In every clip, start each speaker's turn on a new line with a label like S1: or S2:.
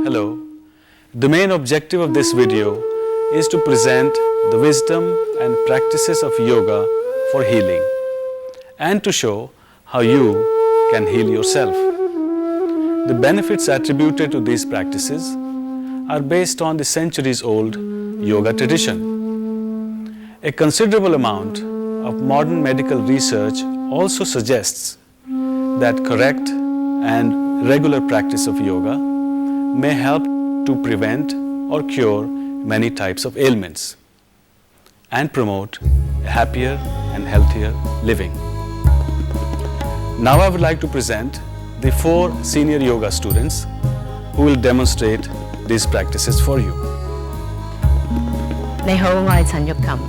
S1: Hello. The main objective of this video is to present the wisdom and practices of yoga for healing and to show how you can heal yourself. The benefits attributed to these practices are based on the centuries-old yoga tradition. A considerable amount of modern medical research also suggests that correct and regular practice of yoga may help to prevent or cure many types of ailments and promote a happier and healthier living. Now I would like to present the 4 senior yoga students who will demonstrate these practices for you.
S2: 你好，我係陳玉琴。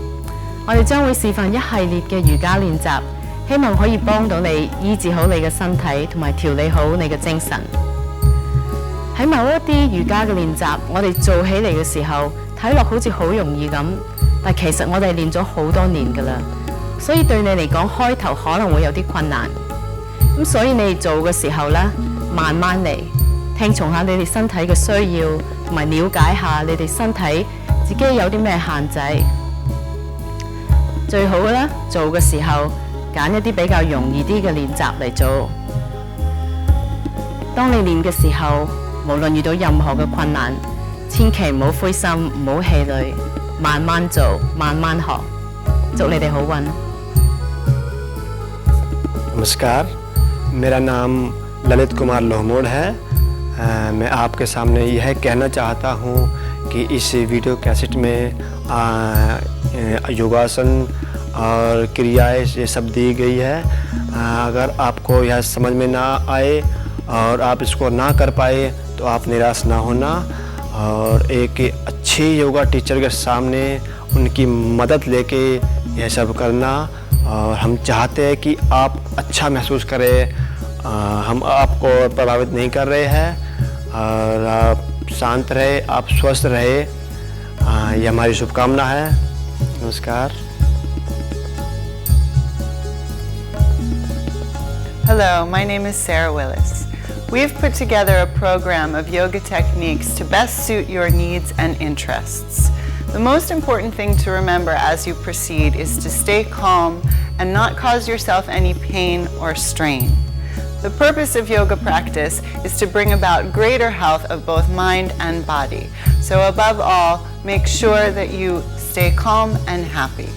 S2: 我哋將會示範一系列嘅瑜伽練習，希望可以幫到你醫治好你嘅身體，同埋調理好你嘅精神。喺某一啲瑜伽嘅練習，我哋做起嚟嘅時候，睇落好似好容易咁，但其實我哋練咗好多年㗎啦，所以對你嚟講開頭可能會有啲困難。咁所以你哋做嘅時候咧，慢慢嚟，聽從下你哋身體嘅需要，同埋了解下你哋身體自己有啲咩限制。最好嘅咧，做嘅時候揀一啲比較容易啲嘅練習嚟做。當你練嘅時候，無論遇到任何嘅困難，千祈唔好灰心，唔好氣餒，慢慢做，慢慢學。祝你哋好運。
S3: नमस्कार, मेरा नाम ललित कुमार लोहमोड़ है। मैं आपके सामने यह कहना चाहता हूँ कि इस वीडियो कैसेट में योगासन और क्रियाएं ये सब दी गई है। अगर आपको यह समझ में ना आए और आप इसको ना कर पाए तो आप निराश ना होना और एक अच्छे योगा टीचर के सामने उनकी मदद लेके यह सब करना। और हम चाहते हैं कि आप अच्छा महसूस करें। हम आपको प्रभावित नहीं कर रहे हैं और आप शांत रहे, आप स्वस्थ रहे, ये हमारी शुभकामना है। नमस्कार।
S4: Hello, my name is Sarah Willis. We've put together a program of yoga techniques to best suit your needs and interests. The most important thing to remember as you proceed is to stay calm and not cause yourself any pain or strain. The purpose of yoga practice is to bring about greater health of both mind and body. So above all, make sure that you stay calm and happy.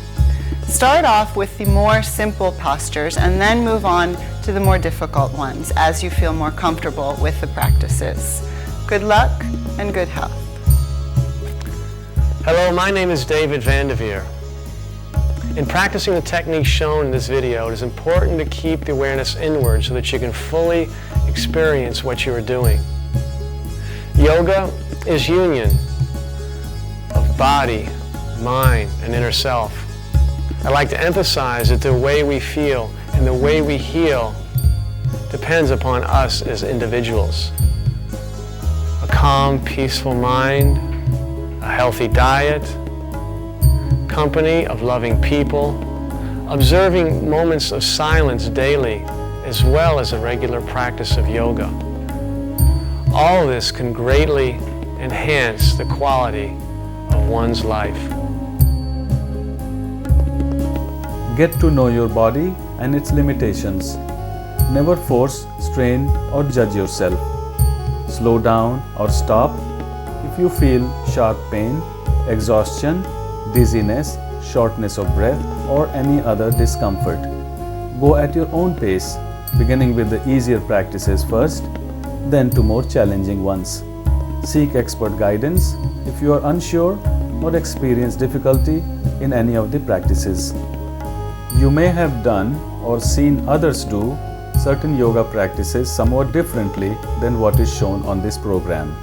S4: Start off with the more simple postures and then move on to the more difficult ones as you feel more comfortable with the practices. Good luck and good health.
S5: Hello, my name is David Vanderveer. In practicing the techniques shown in this video, it is important to keep the awareness inward so that you can fully experience what you are doing. Yoga is union of body, mind, and inner self. I like to emphasize that the way we feel and the way we heal depends upon us as individuals. A calm, peaceful mind, a healthy diet, company of loving people, observing moments of silence daily, as well as a regular practice of yoga. All of this can greatly enhance the quality of one's life.
S1: Get to know your body and its limitations. Never force, strain, or judge yourself. Slow down or stop if you feel sharp pain, exhaustion, dizziness, shortness of breath, or any other discomfort. Go at your own pace, beginning with the easier practices first, then to more challenging ones. Seek expert guidance if you are unsure or experience difficulty in any of the practices. You may have done or seen others do certain yoga practices somewhat differently than what is shown on this program.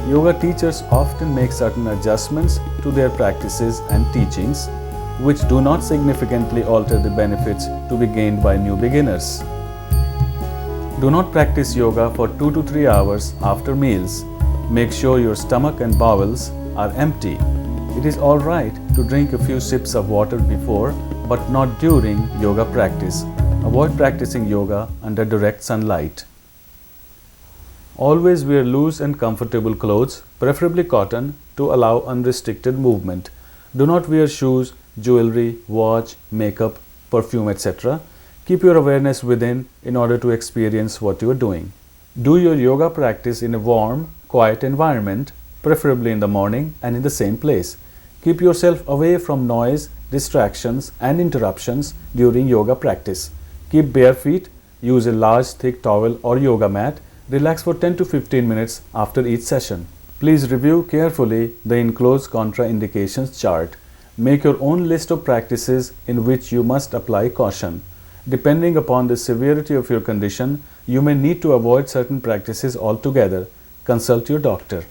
S1: Yoga teachers often make certain adjustments to their practices and teachings, which do not significantly alter the benefits to be gained by new beginners. Do not practice yoga for 2 to 3 hours after meals. Make sure your stomach and bowels are empty. It is all right to drink a few sips of water before, but not during yoga practice. Avoid practicing yoga under direct sunlight. Always wear loose and comfortable clothes, preferably cotton, to allow unrestricted movement. Do not wear shoes, jewelry, watch, makeup, perfume, etc. Keep your awareness within in order to experience what you are doing. Do your yoga practice in a warm, quiet environment, preferably in the morning and in the same place. Keep yourself away from noise, distractions and interruptions during yoga practice. Keep bare feet, use a large thick towel or yoga mat, relax for 10 to 15 minutes after each session. Please review carefully the enclosed contraindications chart. Make your own list of practices in which you must apply caution. Depending upon the severity of your condition, you may need to avoid certain practices altogether. Consult your doctor.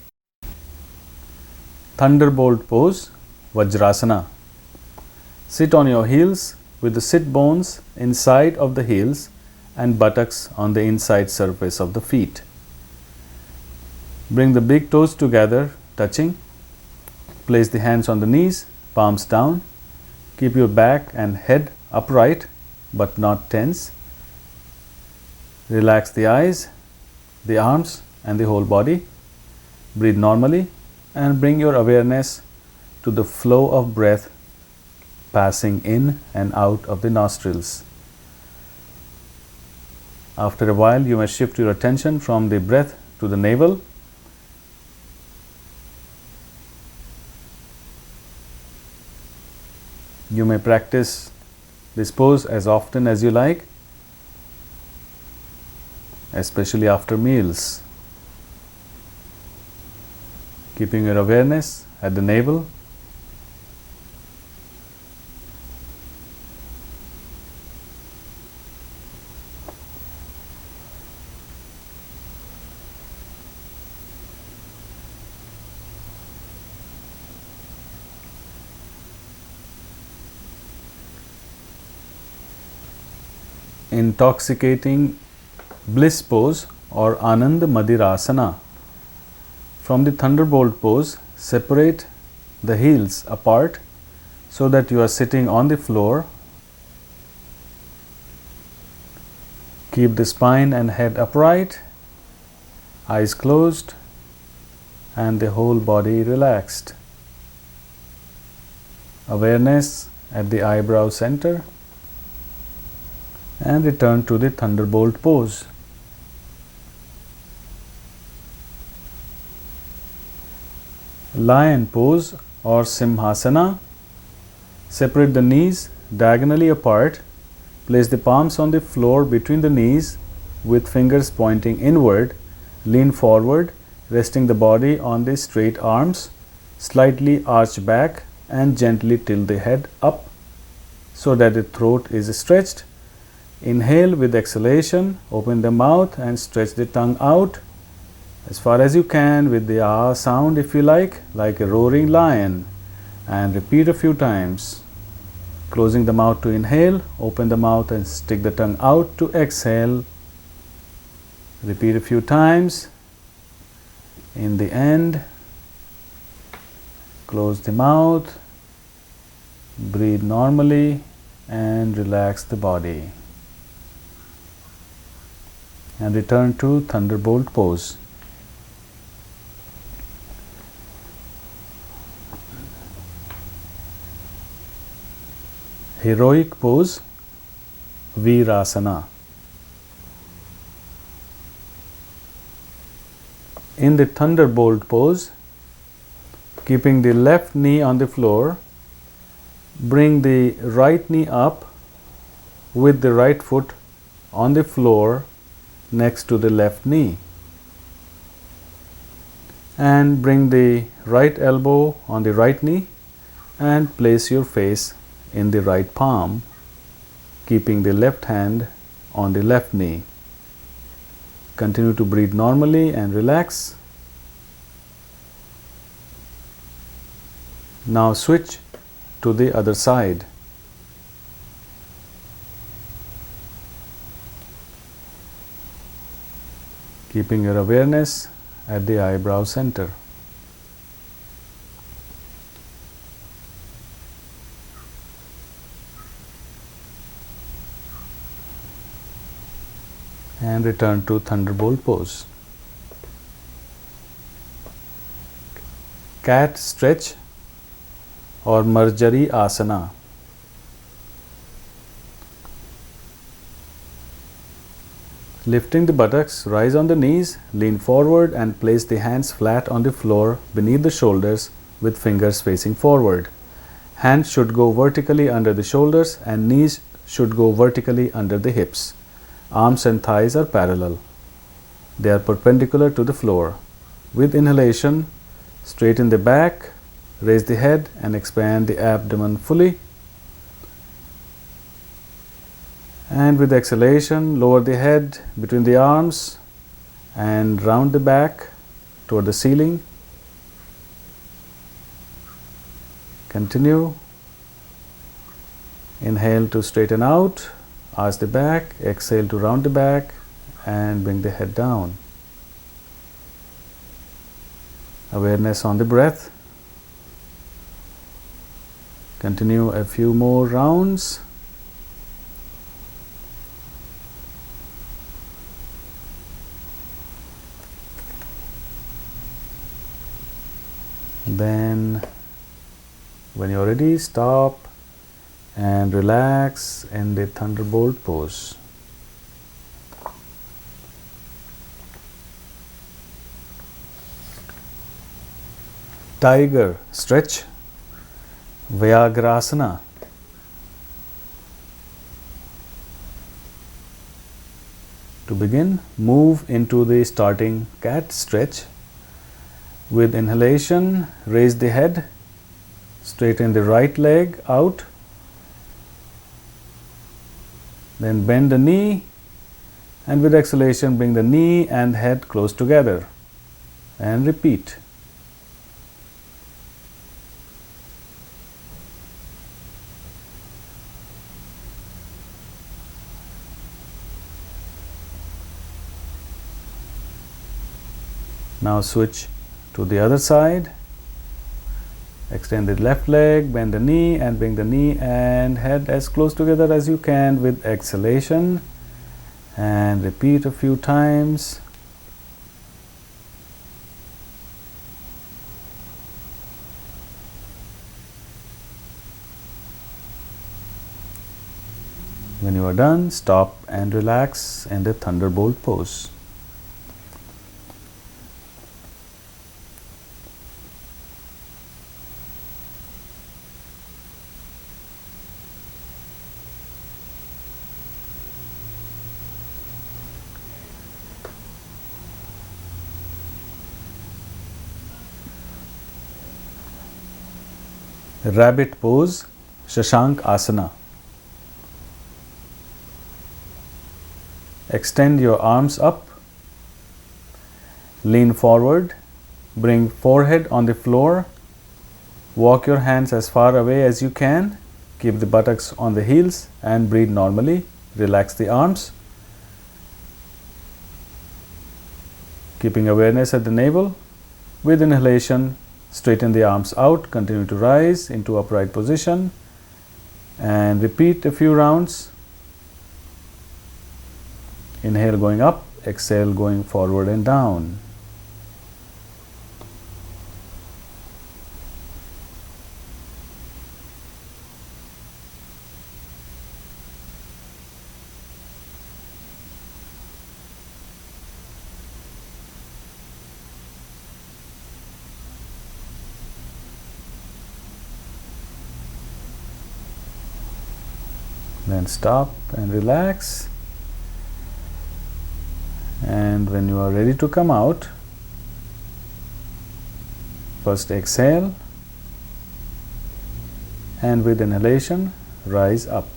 S1: Thunderbolt pose, Vajrasana. Sit on your heels with the sit bones inside of the heels and buttocks on the inside surface of the feet. Bring the big toes together, touching. Place the hands on the knees, palms down. Keep your back and head upright but not tense. Relax the eyes, the arms and the whole body. Breathe normally and bring your awareness to the flow of breath passing in and out of the nostrils. After a while, you may shift your attention from the breath to the navel. You may practice this pose as often as you like, especially after meals. Keeping your awareness at the navel. Intoxicating bliss pose or Anand Madirasana. From the thunderbolt pose, separate the heels apart so that you are sitting on the floor. Keep the spine and head upright, eyes closed, and the whole body relaxed. Awareness at the eyebrow center. And return to the thunderbolt pose. Lion pose or Simhasana. Separate the knees diagonally apart. Place the palms on the floor between the knees with fingers pointing inward. Lean forward, resting the body on the straight arms. Slightly arch back and gently tilt the head up so that the throat is stretched. Inhale with exhalation, open the mouth and stretch the tongue out as far as you can with the ah sound if you like a roaring lion, and repeat a few times. Closing the mouth to inhale, open the mouth and stick the tongue out to exhale. Repeat a few times. In the end, close the mouth, breathe normally and relax the body. And return to thunderbolt pose. Heroic pose, Virasana. In the thunderbolt pose, keeping the left knee on the floor, bring the right knee up with the right foot on the floor next to the left knee, and bring the right elbow on the right knee and place your face in the right palm, keeping the left hand on the left knee. Continue to breathe normally and relax. Now switch to the other side. Keeping your awareness at the eyebrow center. And return to thunderbolt pose. cat stretch or Marjari asana. Lifting the buttocks, rise on the knees, lean forward and place the hands flat on the floor beneath the shoulders with fingers facing forward. Hands should go vertically under the shoulders and knees should go vertically under the hips. Arms and thighs are parallel. They are perpendicular to the floor. With inhalation, straighten the back, raise the head and expand the abdomen fully. And with exhalation, lower the head between the arms and round the back toward the ceiling. Continue. Inhale to straighten out, arch the back, exhale to round the back and bring the head down. Awareness on the breath. Continue a few more rounds. Then when you're ready, stop and relax in the thunderbolt pose. Tiger stretch, Vyagrasana. To begin, move into the starting cat stretch. With inhalation, raise the head, straighten the right leg out, then bend the knee, and with exhalation, bring the knee and head close together, and repeat. Now switch to the other side. Extend the left leg, bend the knee and bring the knee and head as close together as you can with exhalation, and repeat a few times. When you are done, stop and relax in the thunderbolt pose. Rabbit pose, Shashank asana. Extend your arms up, lean forward, bring forehead on the floor, walk your hands as far away as you can, keep the buttocks on the heels and breathe normally. Relax the arms, keeping awareness at the navel. With inhalation, straighten the arms out, continue to rise into upright position and repeat a few rounds. Inhale going up, exhale going forward and down. Then stop and relax. And when you are ready to come out, first exhale and with inhalation, rise up.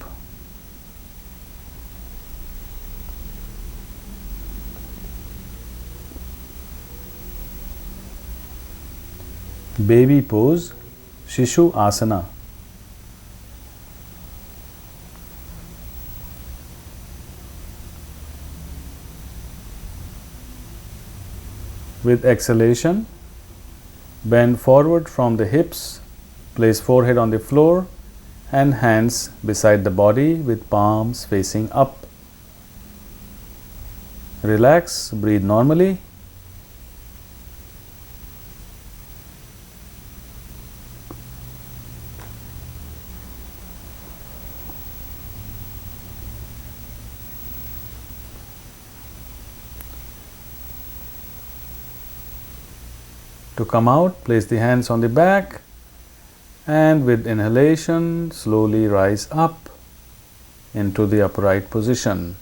S1: Baby pose, Shishu asana. With exhalation, bend forward from the hips, place forehead on the floor and hands beside the body with palms facing up. Relax, breathe normally. To come out, place the hands on the back, and with inhalation, slowly rise up into the upright position.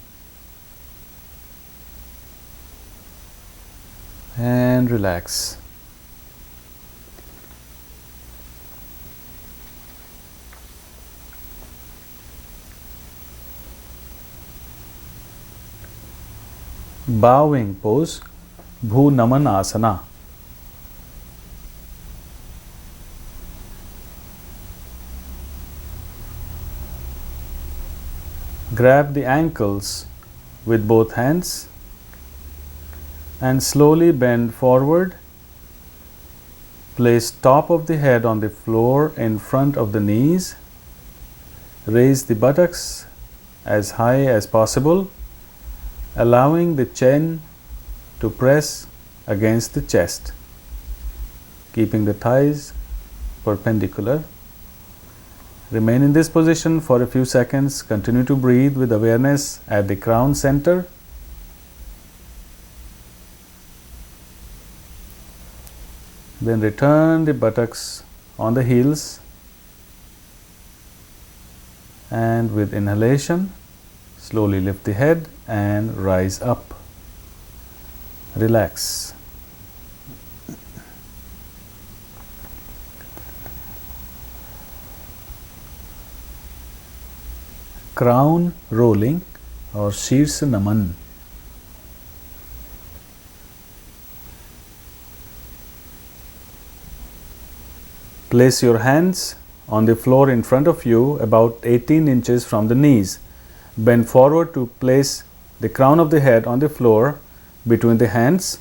S1: And relax. Bowing pose, Bhu Naman Asana. Grab the ankles with both hands and slowly bend forward. Place top of the head on the floor in front of the knees. Raise the buttocks as high as possible, allowing the chin to press against the chest, keeping the thighs perpendicular. Remain in this position for a few seconds. Continue to breathe with awareness at the crown center. Then return the buttocks on the heels, and with inhalation, slowly lift the head and rise up. Relax. Crown rolling or Shirsha Naman. Place your hands on the floor in front of you, about 18 inches from the knees. Bend forward to place the crown of the head on the floor between the hands.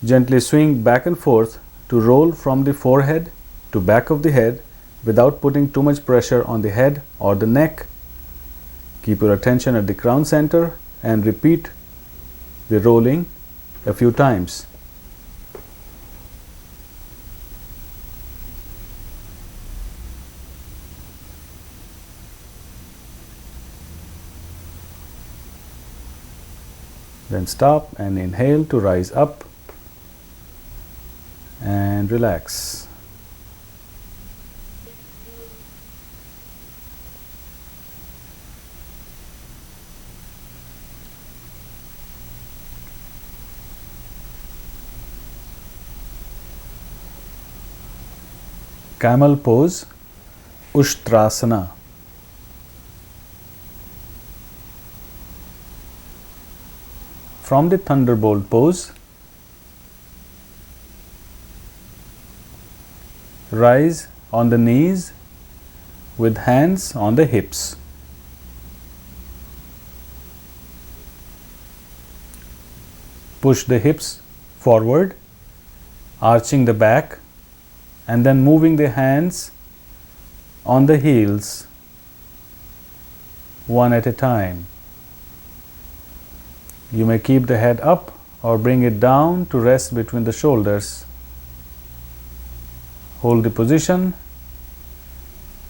S1: Gently swing back and forth to roll from the forehead to back of the head without putting too much pressure on the head or the neck. Keep your attention at the crown center and repeat the rolling a few times. Then stop and inhale to rise up and relax. Camel pose, Ushtrasana. From the thunderbolt pose, rise on the knees with hands on the hips. Push the hips forward, arching the back, and then moving the hands on the heels one at a time. You may keep the head up or bring it down to rest between the shoulders. Hold the position.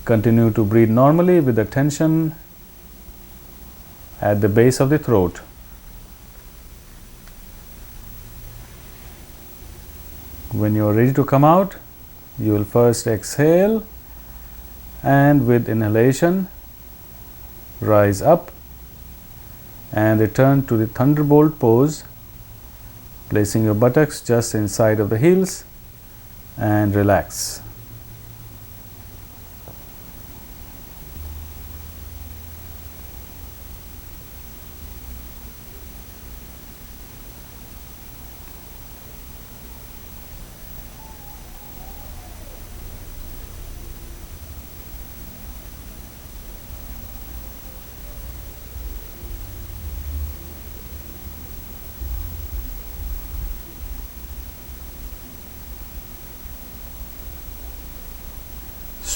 S1: Continue to breathe normally with the tension at the base of the throat. When you are ready to come out, you will first exhale, and with inhalation, rise up and return to the thunderbolt pose, placing your buttocks just inside of the heels, and relax.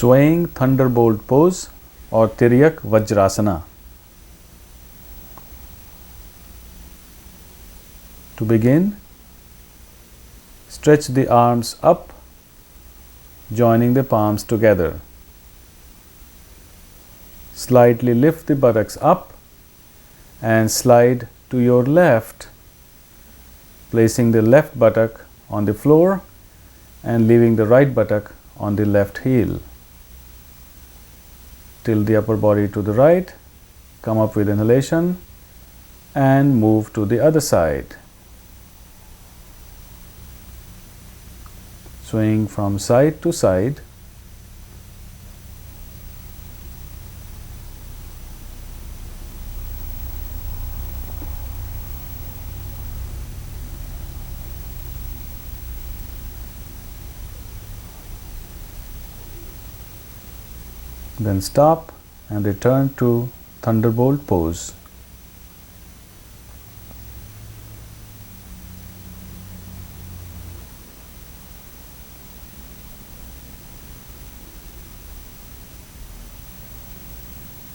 S1: Swaying thunderbolt pose or Tiryak Vajrasana. To begin, stretch the arms up, joining the palms together. Slightly lift the buttocks up and slide to your left, placing the left buttock on the floor and leaving the right buttock on the left heel. Tilt the upper body to the right, come up with inhalation and move to the other side. Swing from side to side. Then stop and return to thunderbolt pose.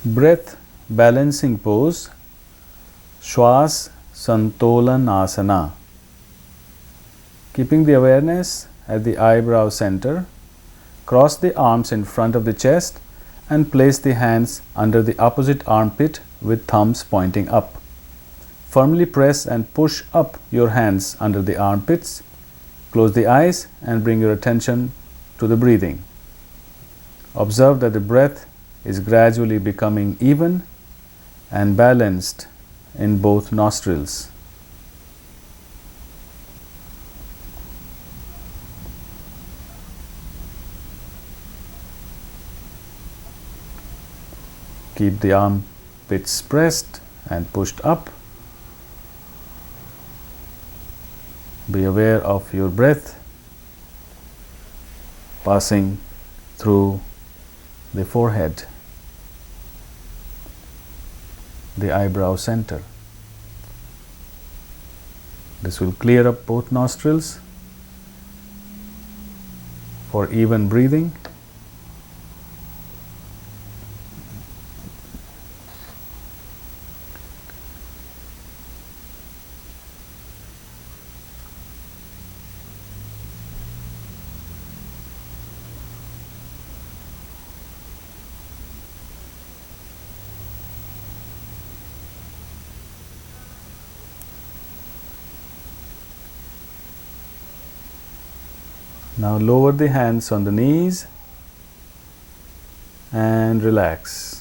S1: Breath balancing pose, Shwas Santolan Asana. Keeping the awareness at the eyebrow center, cross the arms in front of the chest and place the hands under the opposite armpit with thumbs pointing up. Firmly press and push up your hands under the armpits. Close the eyes and bring your attention to the breathing. Observe that the breath is gradually becoming even and balanced in both nostrils. Keep the armpits pressed and pushed up. Be aware of your breath passing through the forehead, the eyebrow center. This will clear up both nostrils for even breathing. Now lower the hands on the knees and relax.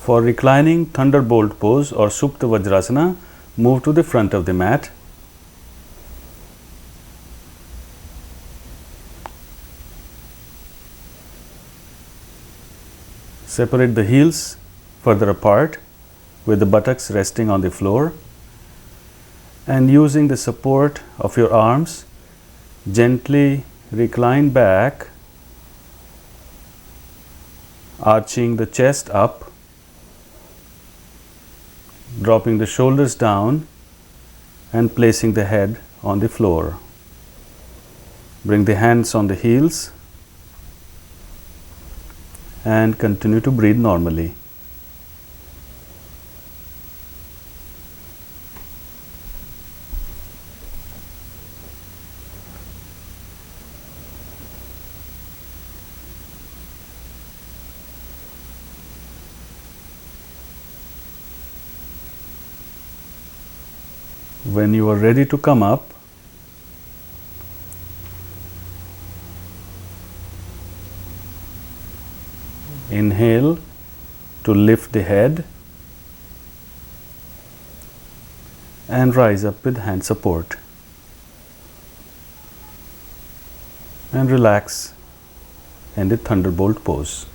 S1: For reclining thunderbolt pose or Supta Vajrasana, move to the front of the mat. Separate the heels further apart with the buttocks resting on the floor, and using the support of your arms, gently recline back, arching the chest up, dropping the shoulders down and placing the head on the floor. Bring the hands on the heels and continue to breathe normally. When you are ready to come up, inhale to lift the head and rise up with hand support, and relax in the thunderbolt pose.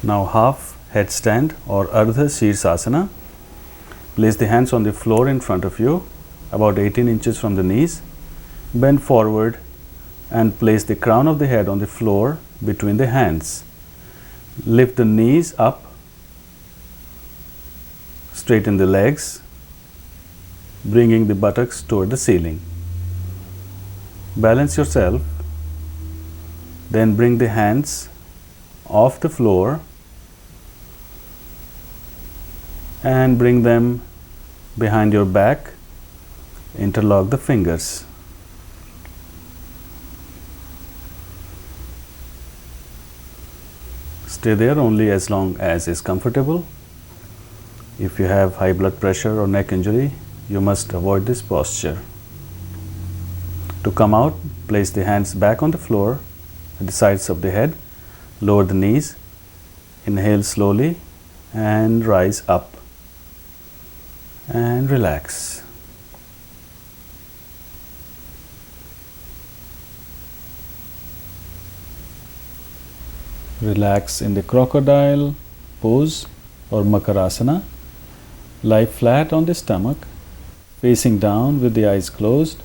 S1: Now half headstand or Ardha Shirsasana. Place the hands on the floor in front of you, about 18 inches from the knees. Bend forward and place the crown of the head on the floor between the hands. Lift the knees up, straighten the legs, bringing the buttocks toward the ceiling. Balance yourself, then bring the hands off the floor and bring them behind your back. Interlock the fingers. Stay there only as long as is comfortable. If you have high blood pressure or neck injury, you must avoid this posture. To come out, place the hands back on the floor at the sides of the head. Lower the knees. Inhale slowly and rise up. And relax. Relax in the crocodile pose or makarasana. Lie flat on the stomach, facing down with the eyes closed.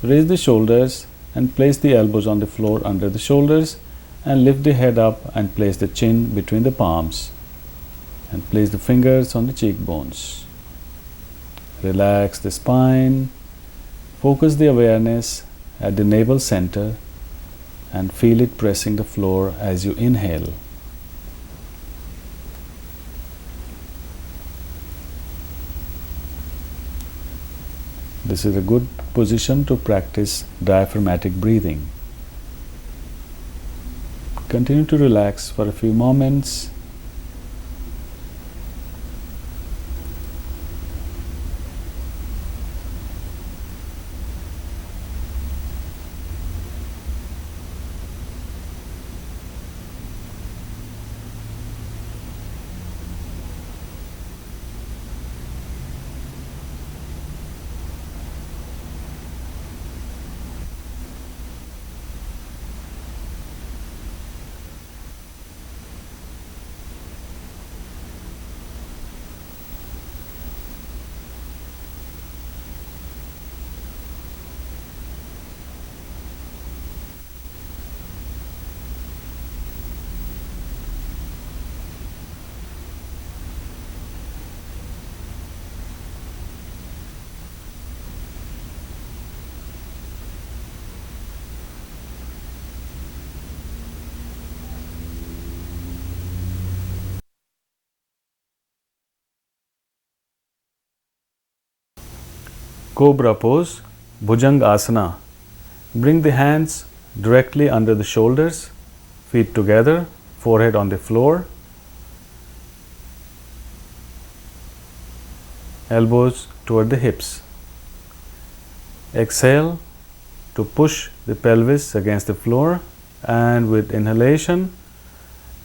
S1: Raise the shoulders and place the elbows on the floor under the shoulders, and lift the head up and place the chin between the palms, and place the fingers on the cheekbones. Relax the spine. Focus the awareness at the navel center and feel it pressing the floor as you inhale. This is a good position to practice diaphragmatic breathing. Continue to relax for a few moments. Cobra pose, Bhujanga asana. Bring the hands directly under the shoulders, feet together, forehead on the floor, elbows toward the hips. Exhale to push the pelvis against the floor, and with inhalation,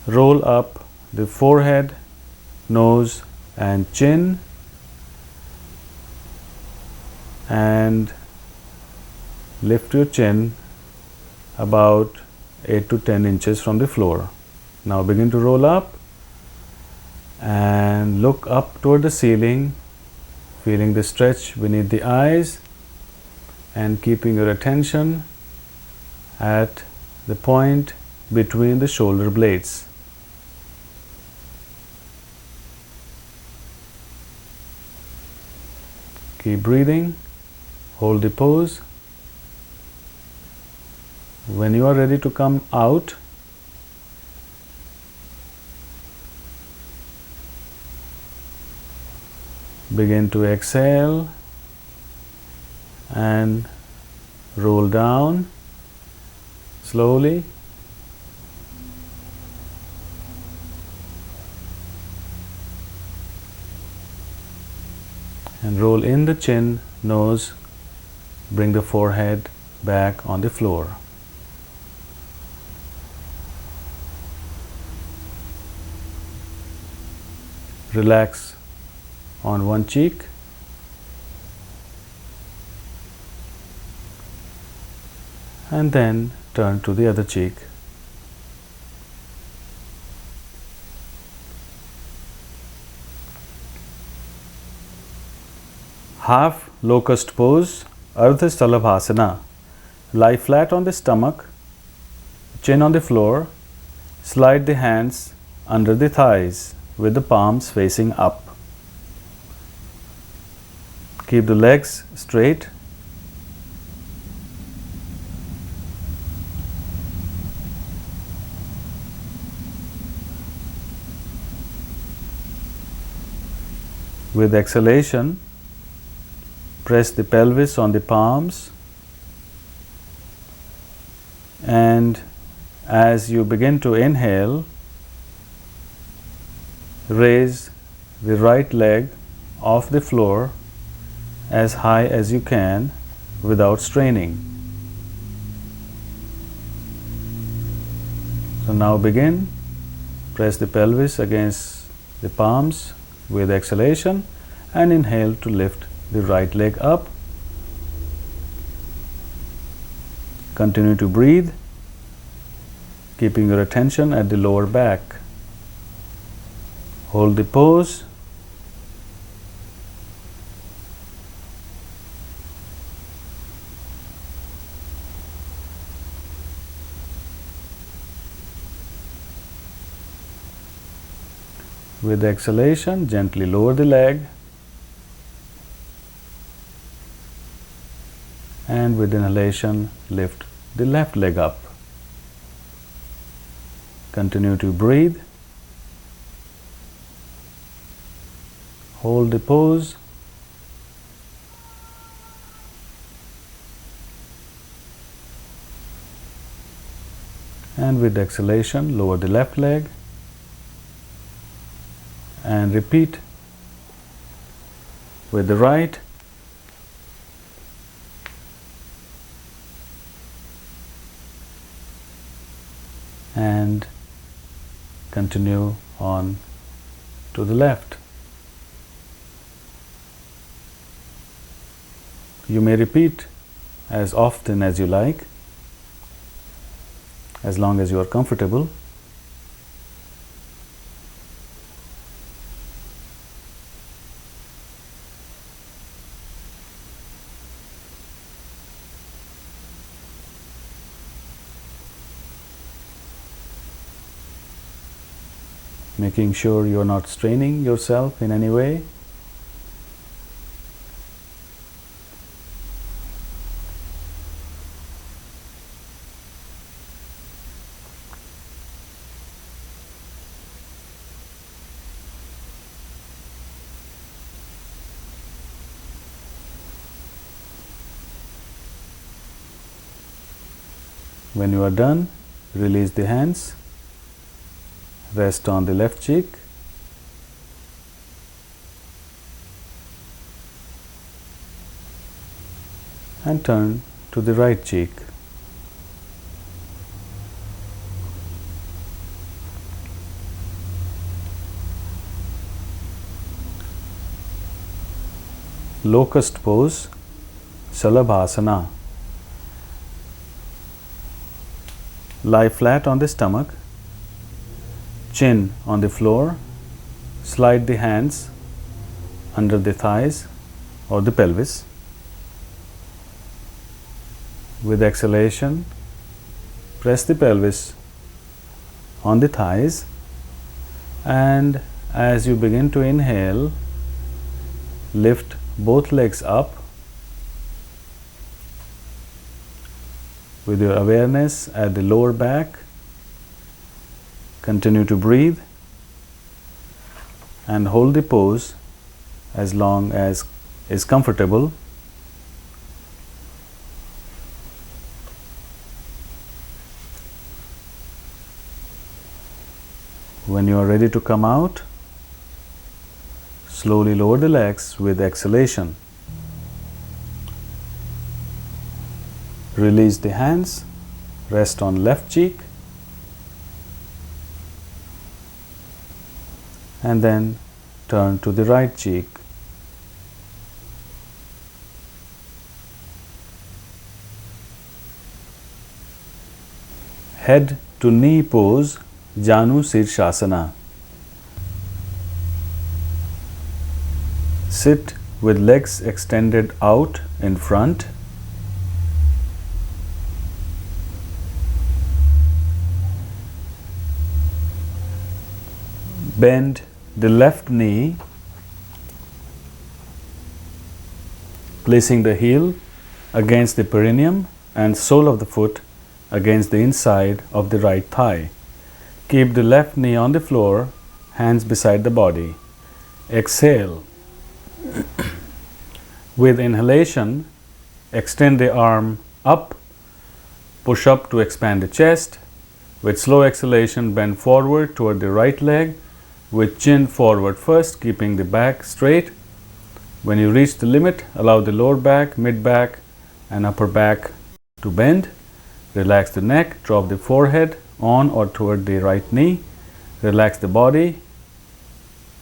S1: roll up the forehead, nose and chin, and lift your chin about 8 to 10 inches from the floor. Now begin to roll up and look up toward the ceiling, feeling the stretch beneath the eyes and keeping your attention at the point between the shoulder blades. Keep breathing. Hold the pose. When you are ready to come out, begin to exhale and roll down slowly. And roll in the chin, nose, bring the forehead back on the floor. Relax on one cheek. And then turn to the other cheek. Half locust pose, Ardha Stalabhasana. Lie flat on the stomach, chin on the floor. Slide the hands under the thighs with the palms facing up. Keep the legs straight. With exhalation, press the pelvis on the palms, and as you begin to inhale, raise the right leg off the floor as high as you can without straining. So now begin. Press the pelvis against the palms with exhalation and inhale to lift the right leg up. Continue to breathe, keeping your attention at the lower back. Hold the pose. With exhalation, gently lower the leg, and with inhalation, lift the left leg up. Continue to breathe. Hold the pose. And with exhalation, lower the left leg. And repeat with the right. And continue on to the left. You may repeat as often as you like, as long as you are comfortable. Making sure you are not straining yourself in any way. When you are done, release the hands. Rest on the left cheek. And turn to the right cheek. Locust pose, Salabhasana. Lie flat on the stomach, chin on the floor. Slide the hands under the thighs or the pelvis. With exhalation, press the pelvis on the thighs, and as you begin to inhale, lift both legs up with your awareness at the lower back. Continue to breathe and hold the pose as long as is comfortable. When you are ready to come out, slowly lower the legs with exhalation. Release the hands, rest on left cheek, and then turn to the right cheek. Head to knee pose, Janu Shirshasana. Sit with legs extended out in front. Bend the left knee, placing the heel against the perineum and sole of the foot against the inside of the right thigh. Keep the left knee on the floor, hands beside the body. Exhale. With inhalation, extend the arm up, push up to expand the chest. With slow exhalation, bend forward toward the right leg with chin forward first, keeping the back straight. When you reach the limit, allow the lower back, mid back, and upper back to bend. Relax the neck, drop the forehead on or toward the right knee. Relax the body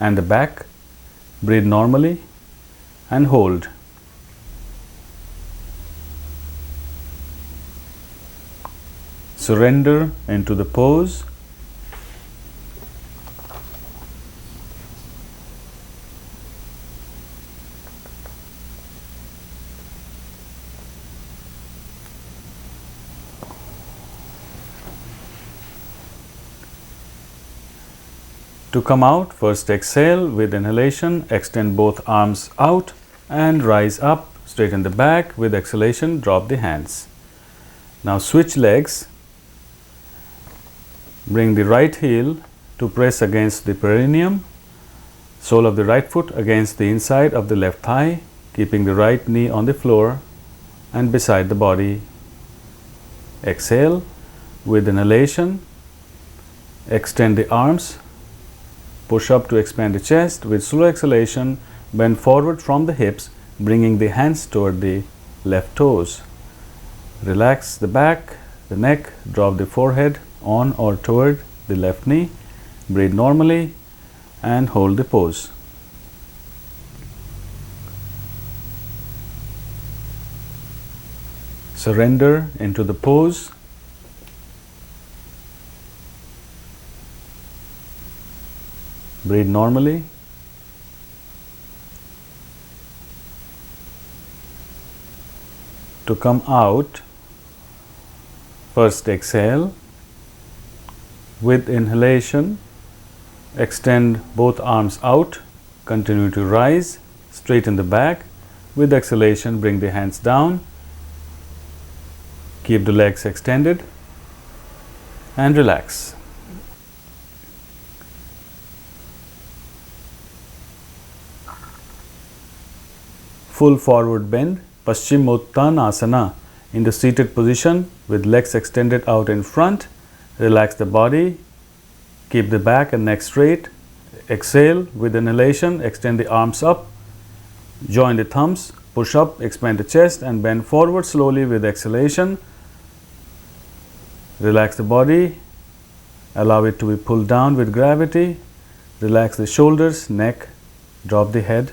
S1: and the back. Breathe normally and hold. Surrender into the pose. To come out, first exhale with inhalation, extend both arms out and rise up, straighten the back. With exhalation, drop the hands. Now switch legs. Bring the right heel to press against the perineum, sole of the right foot against the inside of the left thigh, keeping the right knee on the floor and beside the body. Exhale. With inhalation, extend the arms, push up to expand the chest. With slow exhalation, bend forward from the hips, bringing the hands toward the left toes. Relax the back, the neck, drop the forehead on or toward the left knee. Breathe normally and hold the pose. Surrender into the pose. Breathe normally. To come out, first exhale. With inhalation, extend both arms out, continue to rise, straighten the back. With exhalation, bring the hands down, keep the legs extended and relax. Full forward bend, Paschimottanasana, in the seated position with legs extended out in front. Relax the body, keep the back and neck straight. Exhale with inhalation, extend the arms up, join the thumbs, push up, expand the chest and bend forward slowly with exhalation. Relax the body, allow it to be pulled down with gravity. Relax the shoulders, neck, drop the head.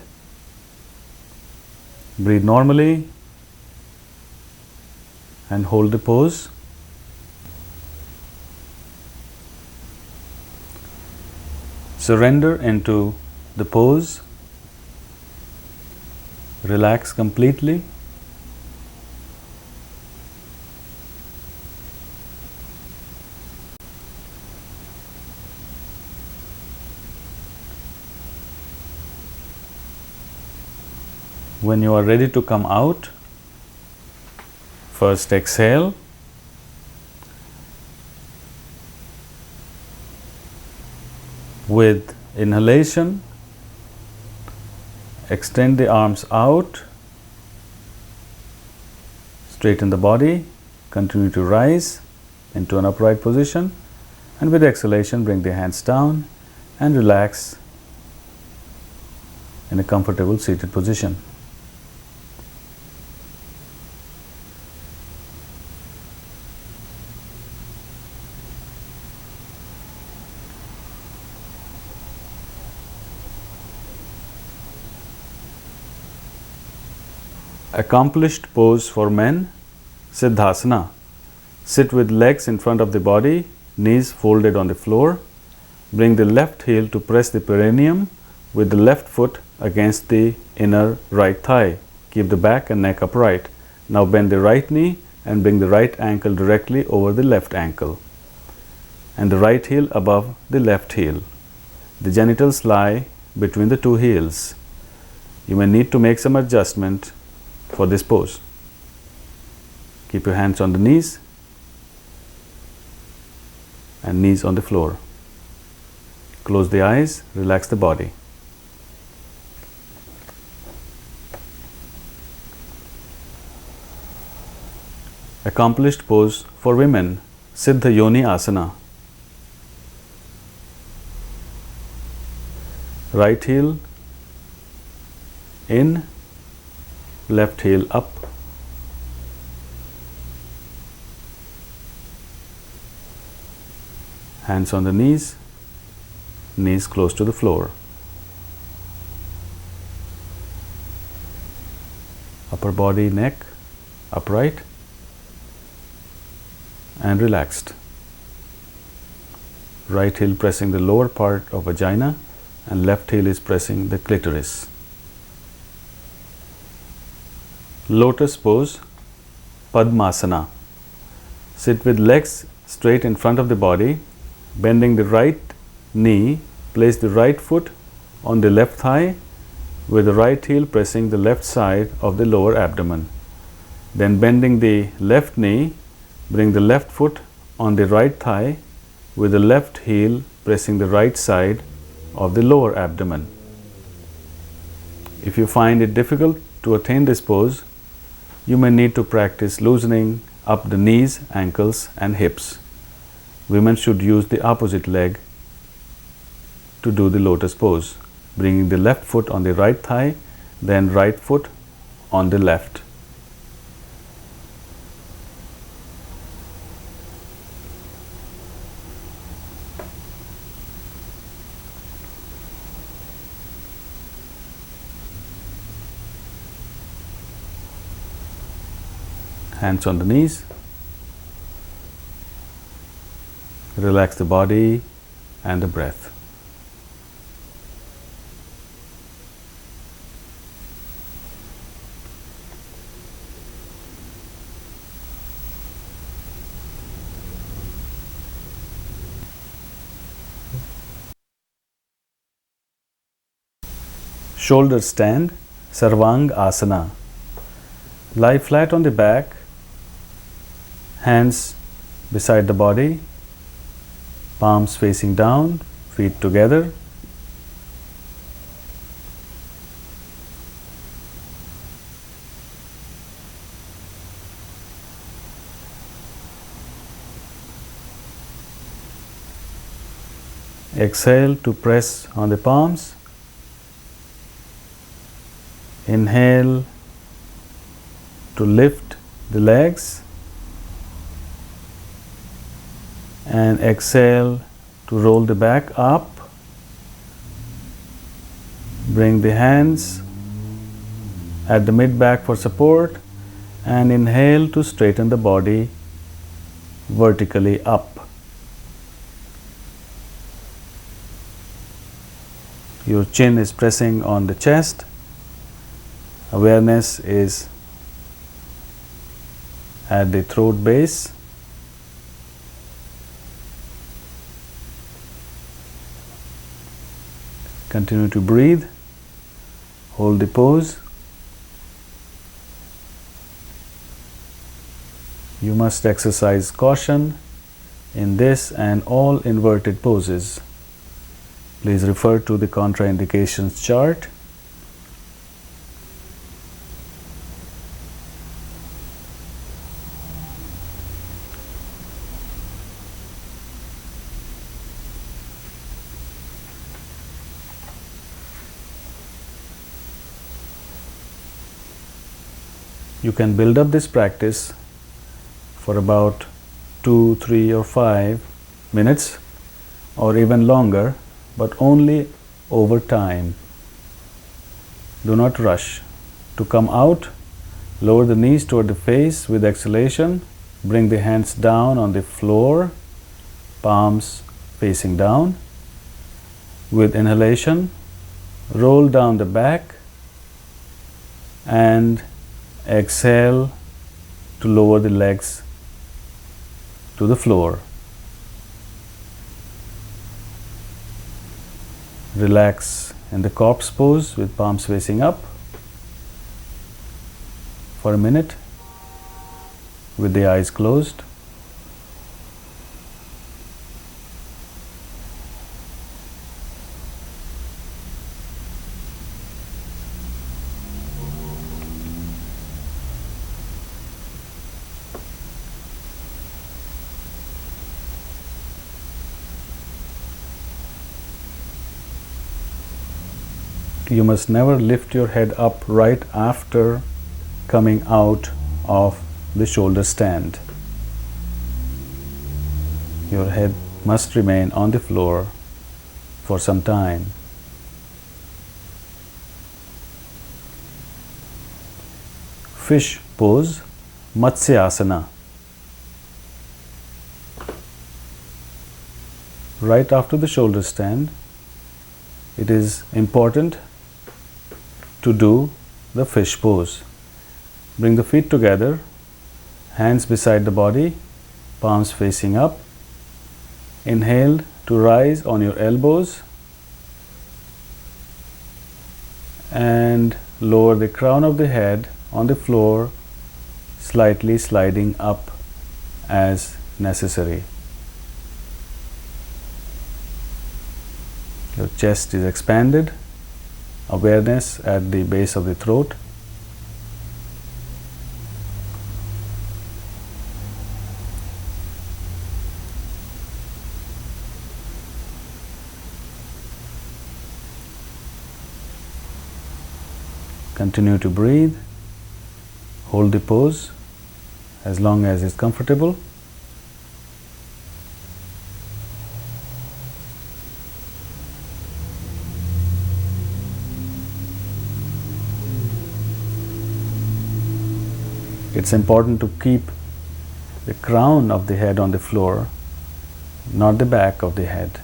S1: Breathe normally and hold the pose. Surrender into the pose. Relax completely. When you are ready to come out, first exhale. With inhalation, extend the arms out, straighten the body, continue to rise into an upright position, and with exhalation, bring the hands down and relax in a comfortable seated position. Accomplished pose for men, Siddhasana. Sit with legs in front of the body, knees folded on the floor. Bring the left heel to press the perineum with the left foot against the inner right thigh. Keep the back and neck upright. Now bend the right knee and bring the right ankle directly over the left ankle and the right heel above the left heel. The genitals lie between the two heels. You may need to make some adjustment for this pose. Keep your hands on the knees and knees on the floor. Close the eyes, relax the body. Accomplished pose for women, Siddha Yoni Asana. Right heel in, left heel up. Hands on the knees, knees close to the floor. Upper body, neck upright and relaxed. Right heel pressing the lower part of vagina and left heel is pressing the clitoris. Lotus pose, Padmasana. Sit with legs straight in front of the body, bending the right knee. Place the right foot on the left thigh with the right heel pressing the left side of the lower abdomen. Then bending the left knee, bring the left foot on the right thigh with the left heel pressing the right side of the lower abdomen. If you find it difficult to attain this pose, you may need to practice loosening up the knees, ankles and hips. Women should use the opposite leg to do the lotus pose, bringing the left foot on the right thigh, then right foot on the left. Hands on the knees. Relax the body and the breath. Shoulder stand, Sarvang Asana. Lie flat on the back, hands beside the body, palms facing down, feet together. Exhale to press on the palms. Inhale to lift the legs. And exhale to roll the back up. Bring the hands at the mid back for support and inhale to straighten the body vertically up. Your chin is pressing on the chest. Awareness is at the throat base. Continue to breathe. Hold the pose. You must exercise caution in this and all inverted poses. Please refer to the contraindications chart. You can build up this practice for about 2, 3 or 5 minutes or even longer, but only over time. Do not rush. To come out, lower the knees toward the face with exhalation. Bring the hands down on the floor, palms facing down. With inhalation, roll down the back and exhale to lower the legs to the floor. Relax in the corpse pose with palms facing up for a minute with the eyes closed. You must never lift your head up right after coming out of the shoulder stand. Your head must remain on the floor for some time. Fish pose, Matsyasana. Right after the shoulder stand, it is important to do the fish pose. Bring the feet together, hands beside the body, palms facing up. Inhale to rise on your elbows and lower the crown of the head on the floor, slightly sliding up as necessary. Your chest is expanded. Awareness at the base of the throat. Continue to breathe. Hold the pose as long as it's comfortable. It's important to keep the crown of the head on the floor, not the back of the head.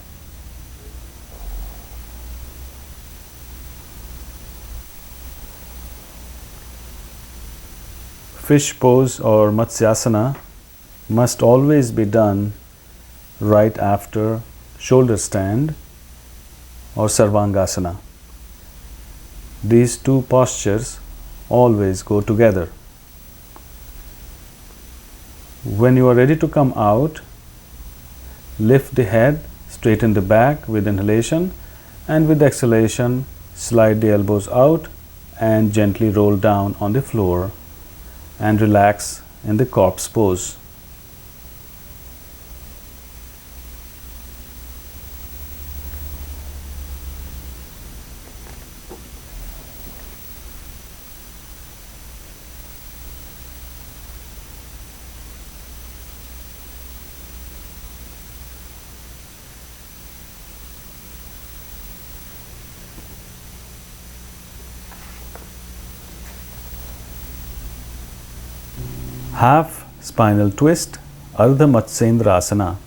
S1: Fish pose or Matsyasana must always be done right after shoulder stand or Sarvangasana. These two postures always go together. When you are ready to come out, lift the head, straighten the back with inhalation, and with exhalation, slide the elbows out and gently roll down on the floor and relax in the corpse pose. Half spinal twist, Ardha Matsyendrasana.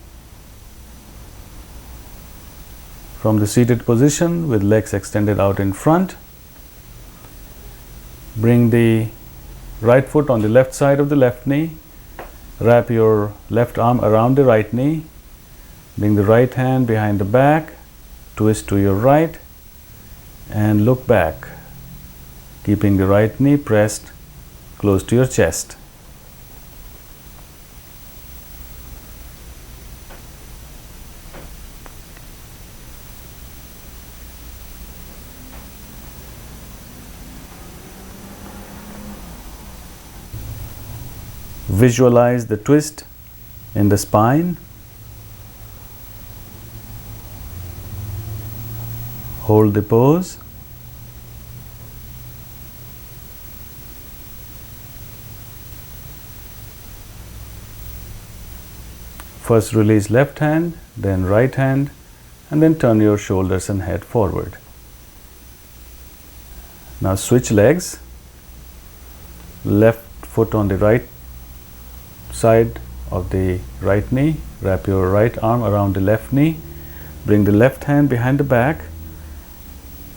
S1: From the seated position with legs extended out in front, bring the right foot on the left side of the left knee, wrap your left arm around the right knee, bring the right hand behind the back, twist to your right and look back, keeping the right knee pressed close to your chest. Visualize the twist in the spine. Hold the pose. First release left hand, then right hand, and then turn your shoulders and head forward. Now switch legs. Left foot on the right side of the right knee, wrap your right arm around the left knee, bring the left hand behind the back,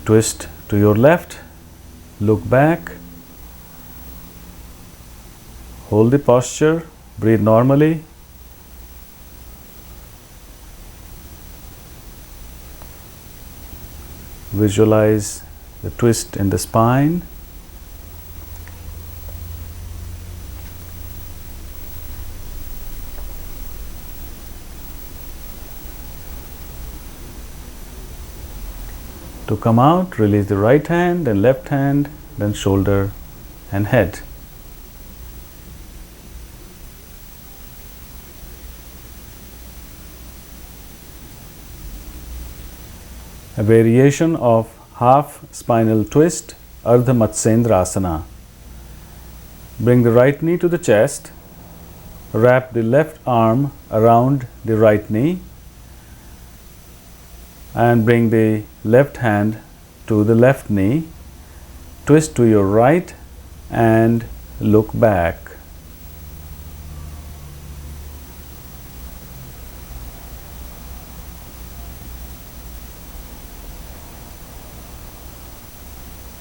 S1: twist to your left, look back, hold the posture, breathe normally. Visualize the twist in the spine. To come out, release the right hand, then left hand, then shoulder and head. A variation of half spinal twist, Ardha Matsyendra Asana. Bring the right knee to the chest, wrap the left arm around the right knee, and bring the left hand to the left knee. Twist to your right and look back.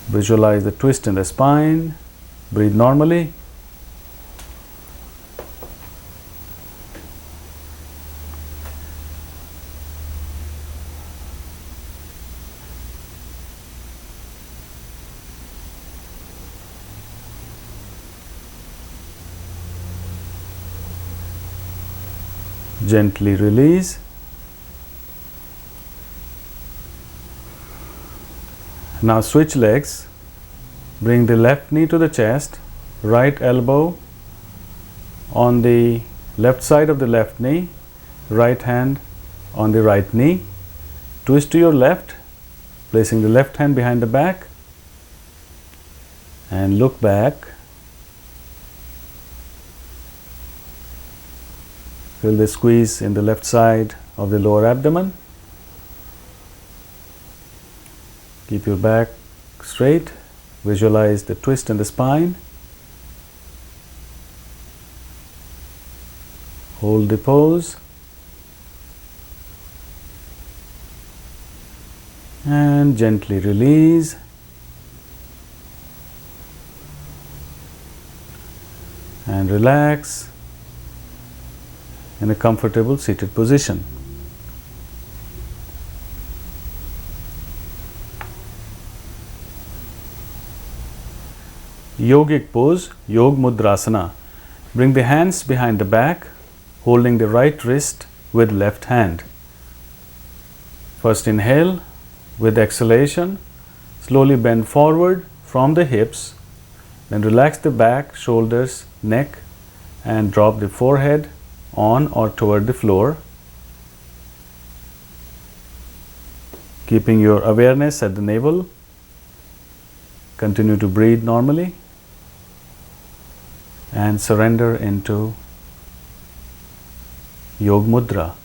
S1: Visualize the twist in the spine. Breathe normally. Gently release. Now switch legs. Bring the left knee to the chest, right elbow on the left side of the left knee, right hand on the right knee. Twist to your left, placing the left hand behind the back, and look back. Feel the squeeze in the left side of the lower abdomen. Keep your back straight. Visualize the twist in the spine. Hold the pose. And gently release. And relax in a comfortable seated position. Yogic pose, Yog Mudrasana. Bring the hands behind the back, holding the right wrist with left hand. First inhale. With exhalation, slowly bend forward from the hips. Then relax the back, shoulders, neck, and drop the forehead on or toward the floor. Keeping your awareness at the navel. Continue to breathe normally. And surrender into Yog Mudra.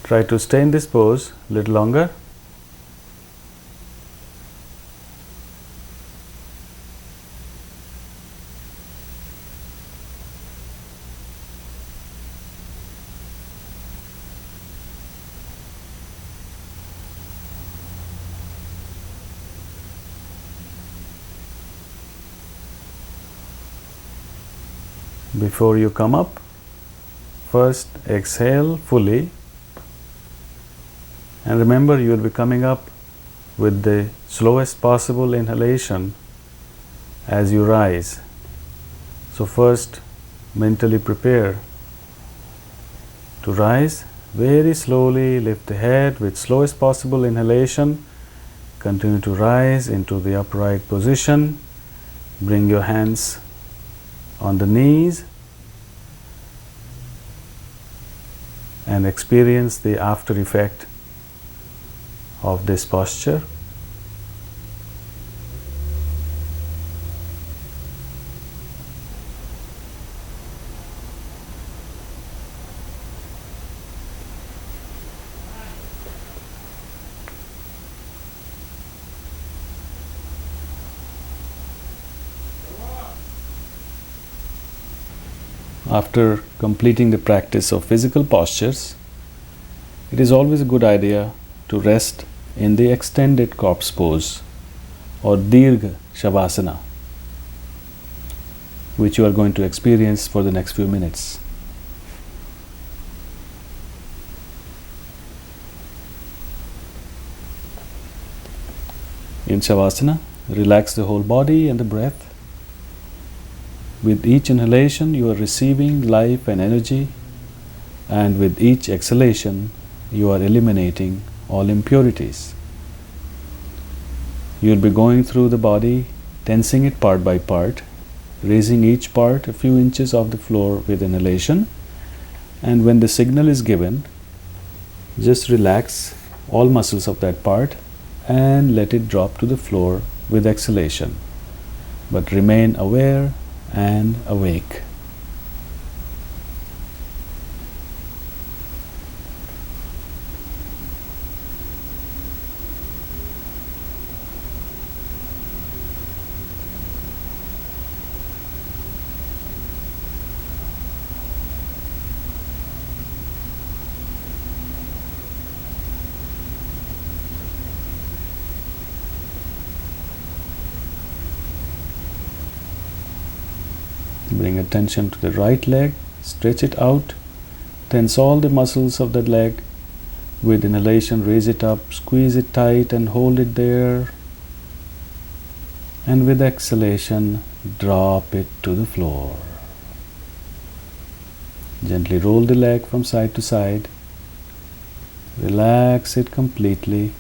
S1: Try to stay in this pose a little longer. Before you come up, first exhale fully. And remember, you will be coming up with the slowest possible inhalation as you rise. So first, mentally prepare to rise. Very slowly lift the head with slowest possible inhalation. Continue to rise into the upright position. Bring your hands on the knees and experience the after effect of this posture. After completing the practice of physical postures, it is always a good idea to rest in the extended corpse pose or Dirgha Shavasana. which you are going to experience for the next few minutes. In Shavasana, relax the whole body and the breath. With each inhalation, you are receiving life and energy, and with each exhalation, you are eliminating all impurities. You will be going through the body, tensing it part by part, raising each part a few inches off the floor with inhalation, and when the signal is given, just relax all muscles of that part and let it drop to the floor with exhalation, but remain aware and awake. Bring attention to the right leg, stretch it out, tense all the muscles of the leg. With inhalation, raise it up, squeeze it tight and hold it there. And with exhalation, drop it to the floor. Gently roll the leg from side to side. Relax it completely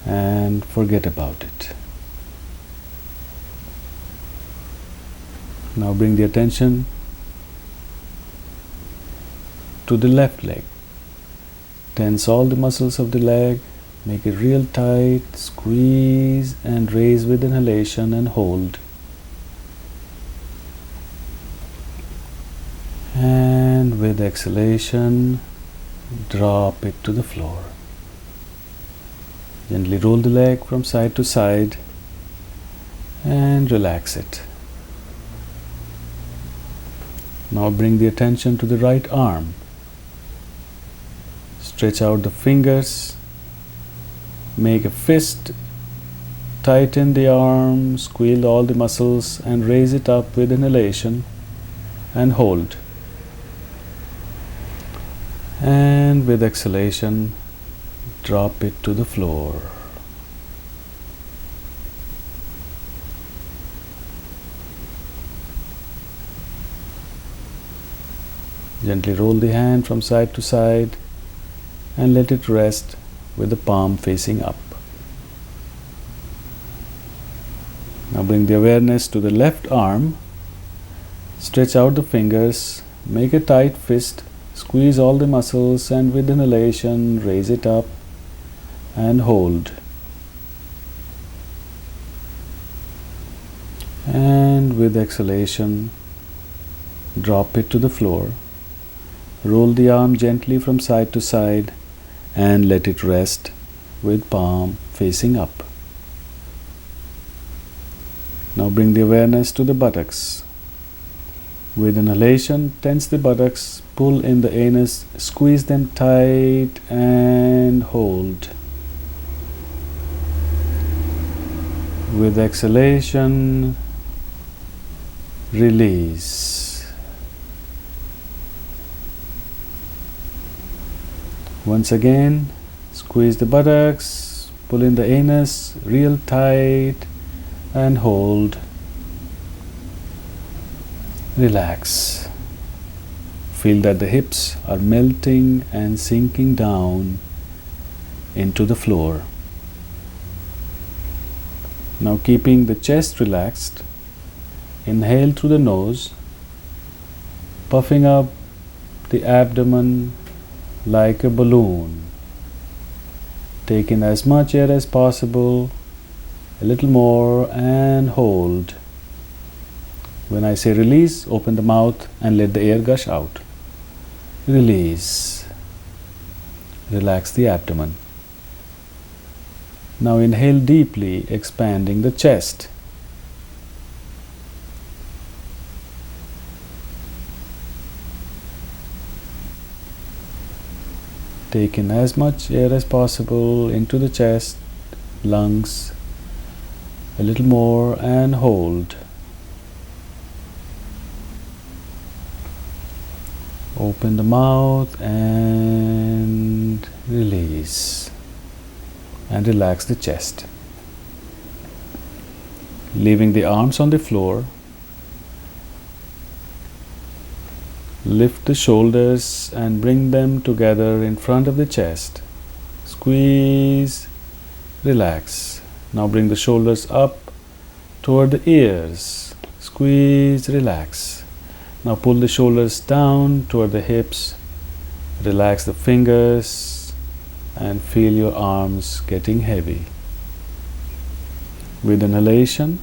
S1: and forget about it. Now bring the attention to the left leg. Tense all the muscles of the leg, make it real tight, squeeze and raise with inhalation and hold. And with exhalation, drop it to the floor. Gently roll the leg from side to side and relax it. Now bring the attention to the right arm. Stretch out the fingers, make a fist, tighten the arm, squeeze all the muscles and raise it up with inhalation and hold. And with exhalation, drop it to the floor. Gently roll the hand from side to side and let it rest with the palm facing up. Now bring the awareness to the left arm. Stretch out the fingers, make a tight fist, squeeze all the muscles and with inhalation raise it up and hold. And with exhalation, drop it to the floor. Roll the arm gently from side to side and let it rest with palm facing up. Now bring the awareness to the buttocks. With inhalation, tense the buttocks, pull in the anus, squeeze them tight and hold. With exhalation, release. Once again, squeeze the buttocks, pull in the anus real tight and hold. Relax. Feel that the hips are melting and sinking down into the floor. Now keeping the chest relaxed, inhale through the nose, puffing up the abdomen like a balloon. Take in as much air as possible, a little more, and hold. When I say release, open the mouth and let the air gush out. Release. Relax the abdomen. Now inhale deeply, expanding the chest. Take in as much air as possible into the chest, lungs, a little more, and hold. Open the mouth and release. And relax the chest. Leaving the arms on the floor. Lift the shoulders and bring them together in front of the chest. Squeeze, relax. Now bring the shoulders up toward the ears. Squeeze, relax. Now pull the shoulders down toward the hips. Relax the fingers and feel your arms getting heavy. With inhalation,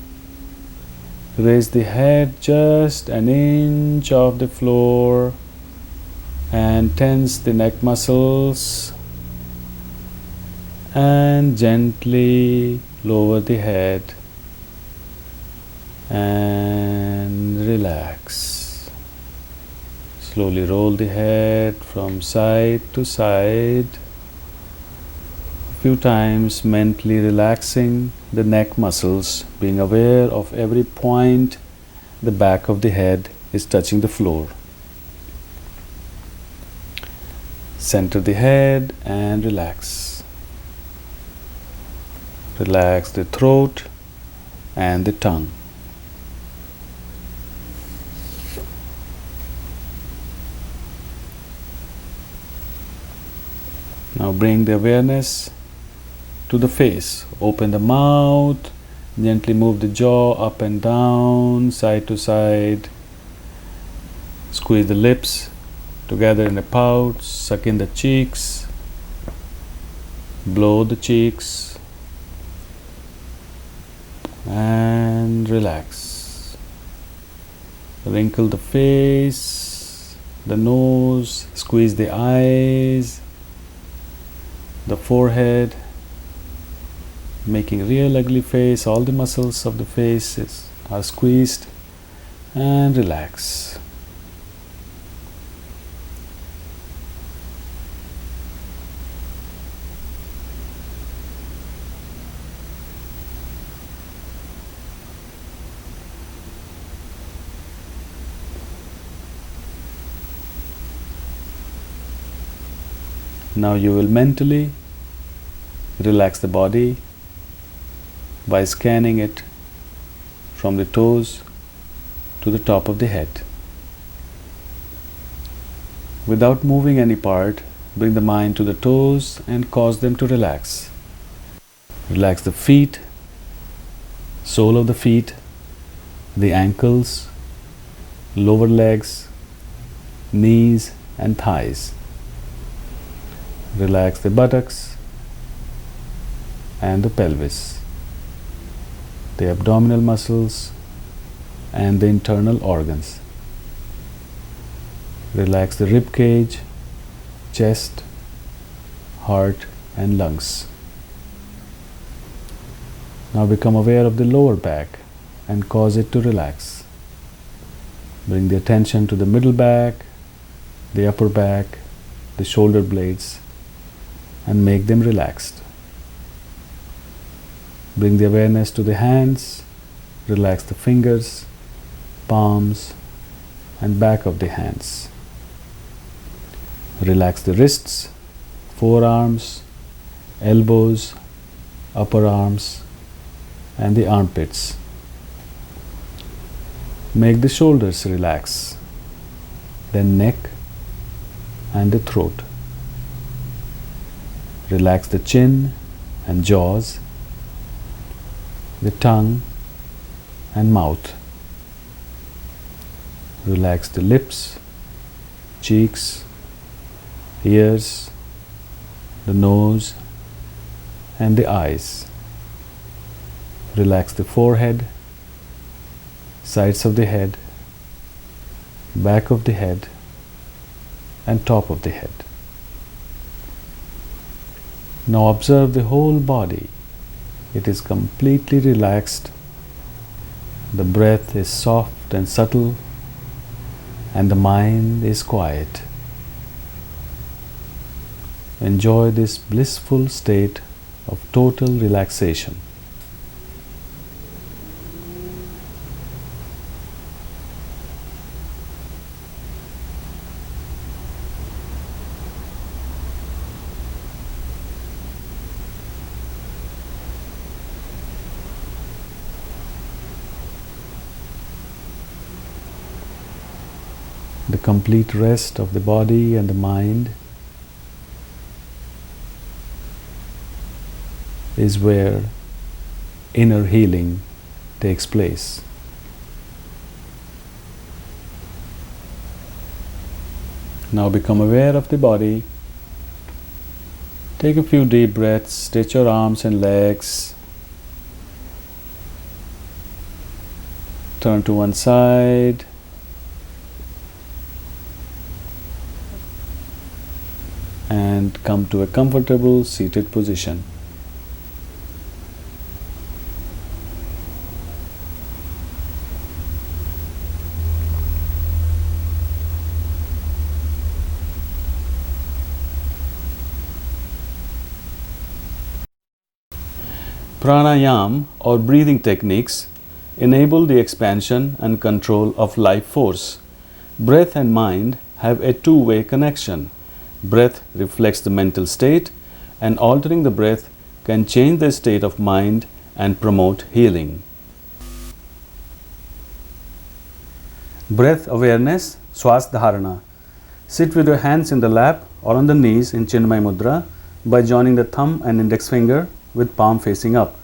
S1: raise the head just an inch off the floor and tense the neck muscles and gently lower the head and relax. Slowly roll the head from side to side. A few times mentally relaxing the neck muscles, being aware of every point the back of the head is touching the floor. Center the head and relax. Relax the throat and the tongue. Now bring the awareness to the face. Open the mouth, gently move the jaw up and down, side to side. Squeeze the lips together in a pouch, suck in the cheeks, blow the cheeks, and relax. Wrinkle the face, the nose, squeeze the eyes, the forehead, making a real ugly face. All the muscles of the face are squeezed, and relax. Now you will mentally relax the body by scanning it from the toes to the top of the head. Without moving any part, bring the mind to the toes and cause them to relax. Relax the feet, sole of the feet, the ankles, lower legs, knees and thighs. Relax the buttocks and the pelvis, the abdominal muscles and the internal organs. Relax the rib cage, chest, heart and lungs. Now become aware of the lower back and cause it to relax. Bring the attention to the middle back, the upper back, the shoulder blades, and make them relaxed. Bring the awareness to the hands, relax the fingers, palms, and back of the hands. Relax the wrists, forearms, elbows, upper arms, and the armpits. Make the shoulders relax, then neck and the throat. Relax the chin and jaws, the tongue and mouth. Relax the lips, cheeks, ears, the nose and the eyes. Relax the forehead, sides of the head, back of the head and top of the head. Now observe the whole body. It is completely relaxed. The breath is soft and subtle, and the mind is quiet. Enjoy this blissful state of total relaxation. The complete rest of the body and the mind is where inner healing takes place. Now become aware of the body. Take a few deep breaths, stretch your arms and legs. Turn to one side. And come to a comfortable seated position. Pranayama or breathing techniques enable the expansion and control of life force. Breath and mind have a two-way connection. Breath reflects the mental state, and altering the breath can change the state of mind and promote healing. Breath awareness, Swas Dharana. Sit with your hands in the lap or on the knees in Chinmay Mudra by joining the thumb and index finger with palm facing up.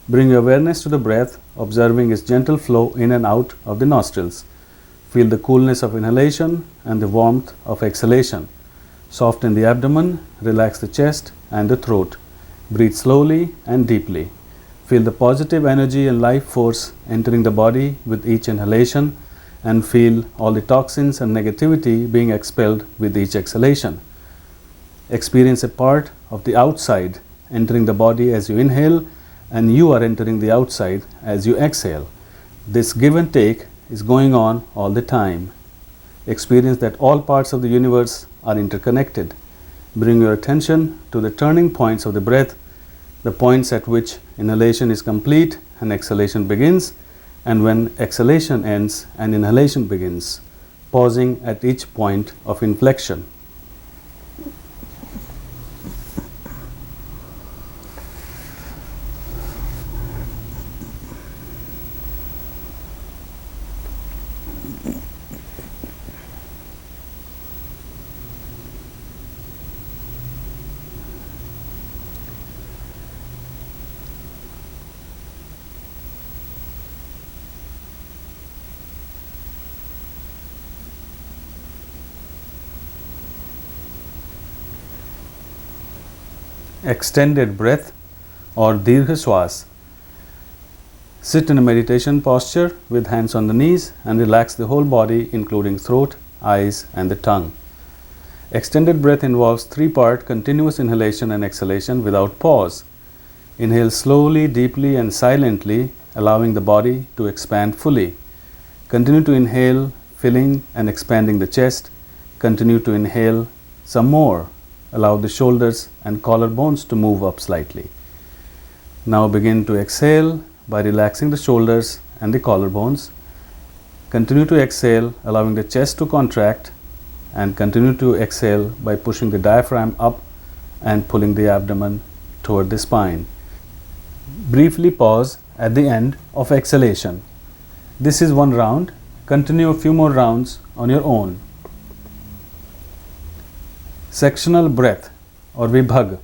S1: Bring your awareness to the breath, observing its gentle flow in and out of the nostrils. Feel the coolness of inhalation and the warmth of exhalation. Soften the abdomen, relax the chest and the throat. Breathe slowly and deeply. Feel the positive energy and life force entering the body with each inhalation, and feel all the toxins and negativity being expelled with each exhalation. Experience a part of the outside entering the body as you inhale, and you are entering the outside as you exhale. This give and take is going on all the time. Experience that all parts of the universe are interconnected. Bring your attention to the turning points of the breath, the points at which inhalation is complete and exhalation begins, and when exhalation ends and inhalation begins, pausing at each point of inflection. Extended breath or Dirgha Swas. Sit in a meditation posture with hands on the knees and relax the whole body, including throat, eyes and the tongue. Extended breath involves three-part continuous inhalation and exhalation without pause. Inhale slowly, deeply and silently, allowing the body to expand fully. Continue to inhale, filling and expanding the chest. Continue to inhale some more. Allow the shoulders and collarbones to move up slightly. Now begin to exhale by relaxing the shoulders and the collarbones. Continue to exhale, allowing the chest to contract, and continue to exhale by pushing the diaphragm up and pulling the abdomen toward the spine. Briefly pause at the end of exhalation. This is one round. Continue a few more rounds on your own. Sectional breath or Vibhag.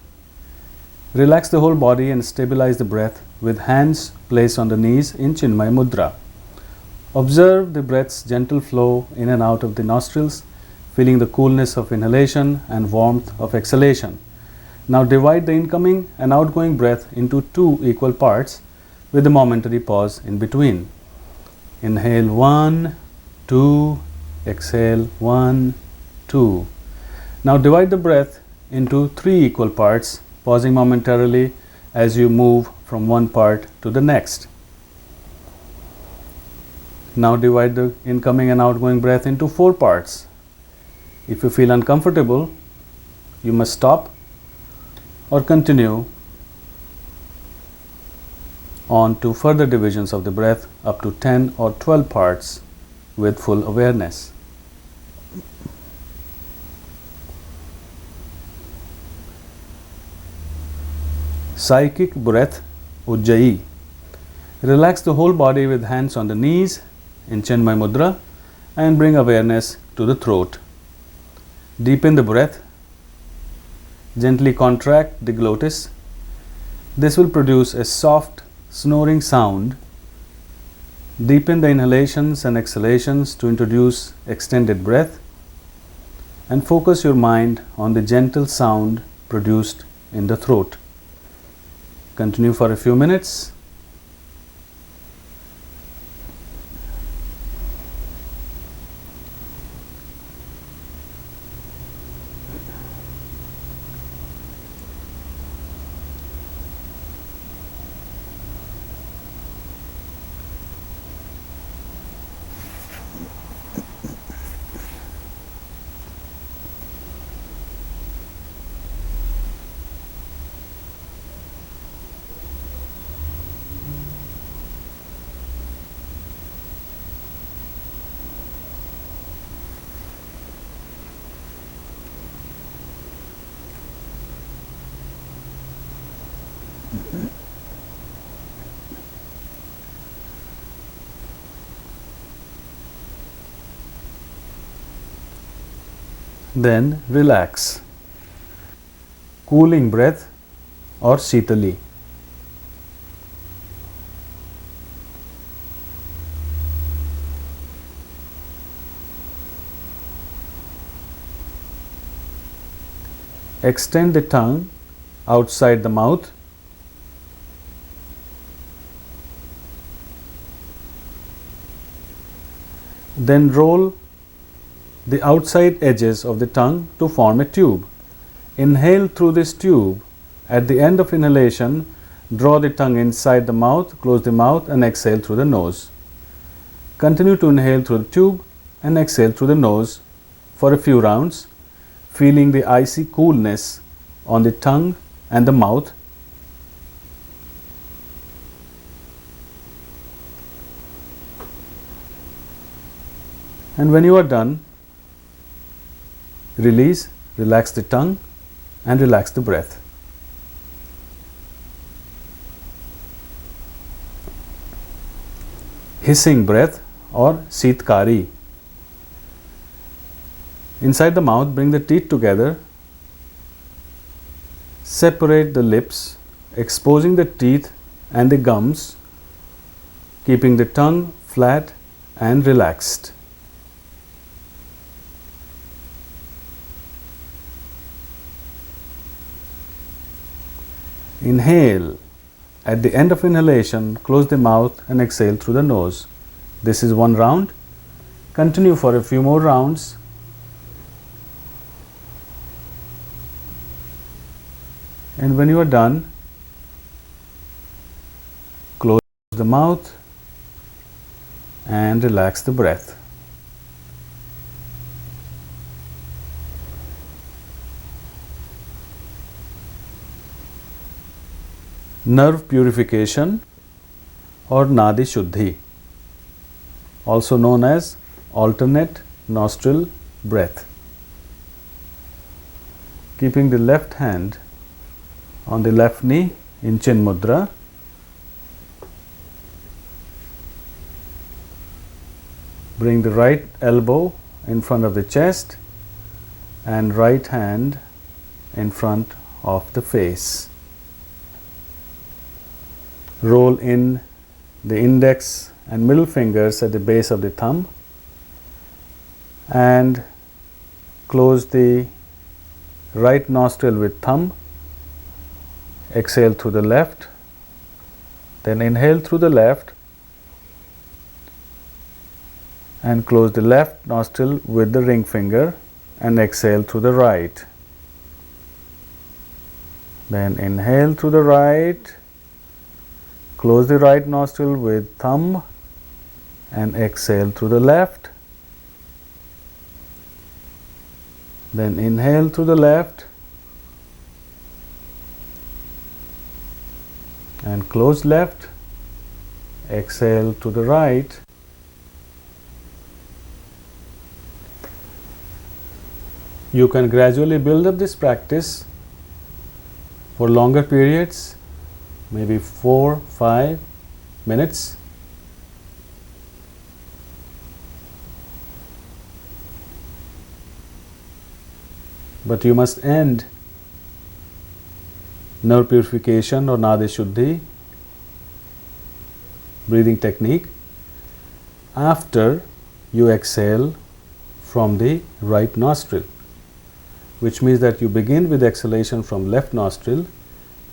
S1: Relax the whole body and stabilize the breath with hands placed on the knees in Chinmay Mudra. Observe the breath's gentle flow in and out of the nostrils, feeling the coolness of inhalation and warmth of exhalation. Now divide the incoming and outgoing breath into two equal parts with a momentary pause in between. Inhale 1, 2, exhale 1, 2. Now divide the breath into three equal parts, pausing momentarily as you move from one part to the next. Now divide the incoming and outgoing breath into four parts. If you feel uncomfortable, you must stop or continue on to further divisions of the breath up to 10 or 12 parts with full awareness. Psychic breath, Ujjayi. Relax the whole body with hands on the knees in Chinmay Mudra and bring awareness to the throat. Deepen the breath. Gently contract the glottis. This will produce a soft snoring sound. Deepen the inhalations and exhalations to introduce extended breath, and focus your mind on the gentle sound produced in the throat. Continue for a few minutes. Then relax. Cooling breath or Shitali. Extend the tongue outside the mouth. Then roll the outside edges of the tongue to form a tube. Inhale through this tube. At the end of inhalation, draw the tongue inside the mouth, close the mouth, and exhale through the nose. Continue to inhale through the tube and exhale through the nose for a few rounds, feeling the icy coolness on the tongue and the mouth. And when you are done, release, relax the tongue and relax the breath. Hissing breath or Sitkari. Inside the mouth, bring the teeth together. Separate the lips, exposing the teeth and the gums, keeping the tongue flat and relaxed. Inhale. At the end of inhalation, close the mouth and exhale through the nose. This is one round. Continue for a few more rounds. And when you are done, close the mouth and relax the breath. Nerve purification or Nadi Shuddhi, also known as alternate nostril breath. Keeping the left hand on the left knee in Chin Mudra. Bring the right elbow in front of the chest and right hand in front of the face. Roll in the index and middle fingers at the base of the thumb and close the right nostril with thumb. Exhale through the left, then inhale through the left and close the left nostril with the ring finger and exhale through the right. Then inhale through the right, close the right nostril with thumb and exhale through the left. Then inhale through the left and close left, exhale to the right. You can gradually build up this practice for longer periods, maybe 4-5 minutes. But you must end nerve purification or Nadi Shuddhi breathing technique after you exhale from the right nostril, which means that you begin with exhalation from left nostril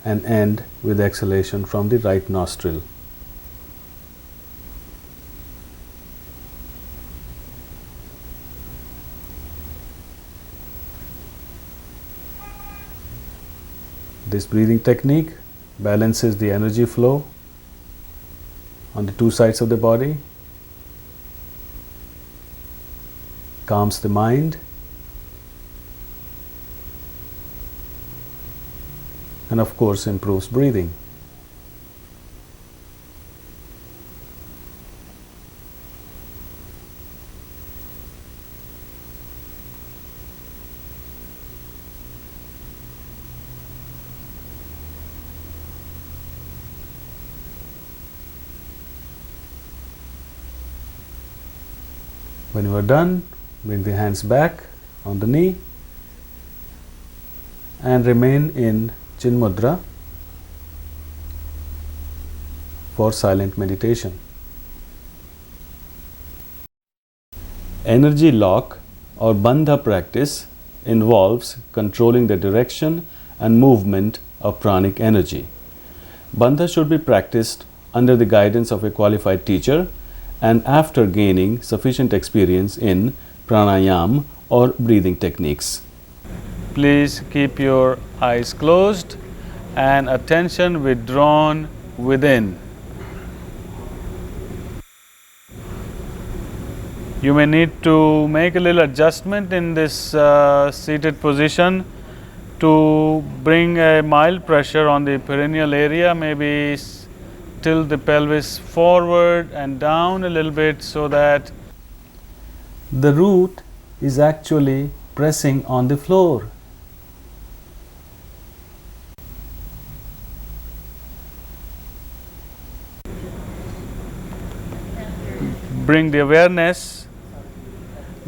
S1: and end with exhalation from the right nostril. This breathing technique balances the energy flow on the two sides of the body, calms the mind, and of course improves breathing. When you are done, bring the hands back on the knee and remain in Chin Mudra for silent meditation. Energy lock or bandha practice involves controlling the direction and movement of pranic energy. Bandha should be practiced under the guidance of a qualified teacher and after gaining sufficient experience in pranayama or breathing techniques. Please keep your eyes closed and attention withdrawn within. You may need to make a little adjustment in this seated position to bring a mild pressure on the perineal area, maybe tilt the pelvis forward and down a little bit so that the root is actually pressing on the floor. Bring the awareness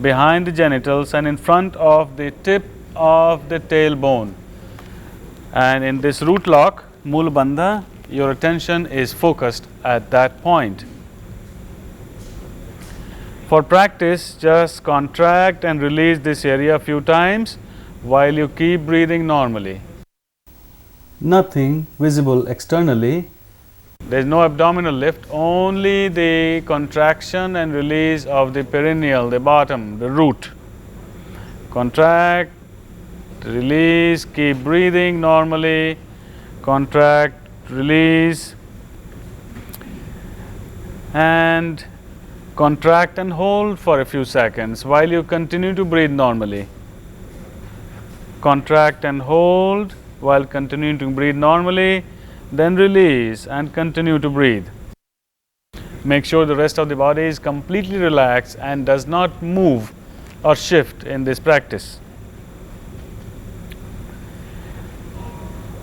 S1: behind the genitals and in front of the tip of the tailbone. And in this root lock, Mool Bandha, your attention is focused at that point. For practice, just contract and release this area a few times while you keep breathing normally. Nothing visible externally. There is no abdominal lift, only the contraction and release of the perineal, the bottom, the root. Contract, release, keep breathing normally, contract, release, and contract and hold for a few seconds while you continue to breathe normally. Contract and hold while continuing to breathe normally, then release and continue to breathe. Make sure the rest of the body is completely relaxed and does not move or shift in this practice.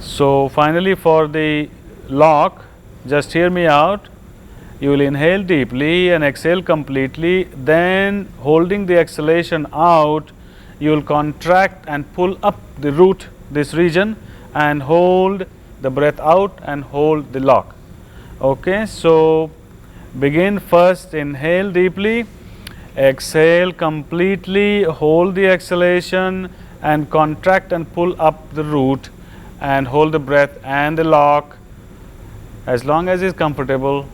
S1: So finally, for the lock, just hear me out. You will inhale deeply and exhale completely, then holding the exhalation out, you will contract and pull up the root, this region, and hold the breath out and hold the lock. Okay, so begin first, inhale deeply, exhale completely, hold the exhalation and contract and pull up the root and hold the breath and the lock as long as it's comfortable.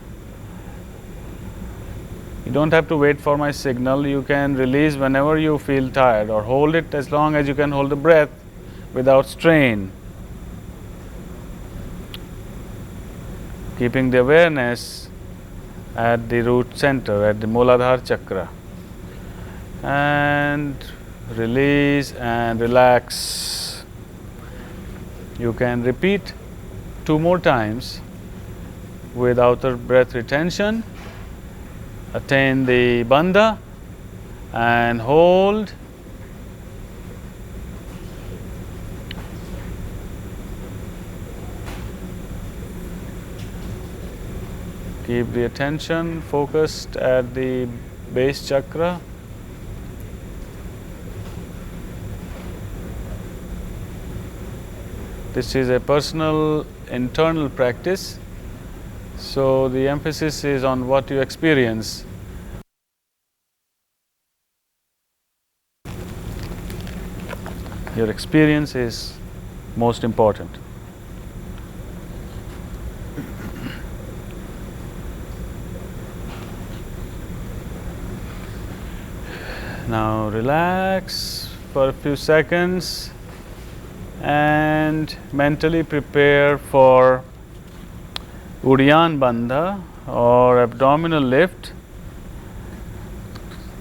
S1: You don't have to wait for my signal. You can release whenever you feel tired or hold it as long as you can hold the breath without strain. Keeping the awareness at the root center, at the Mooladhara chakra. And release and relax. You can repeat 2 more times with outer breath retention. Attain the bandha and hold. Keep the attention focused at the base chakra. This is a personal internal practice, so the emphasis is on what you experience. Your experience is most important. Now relax for a few seconds and mentally prepare for bandha or abdominal lift.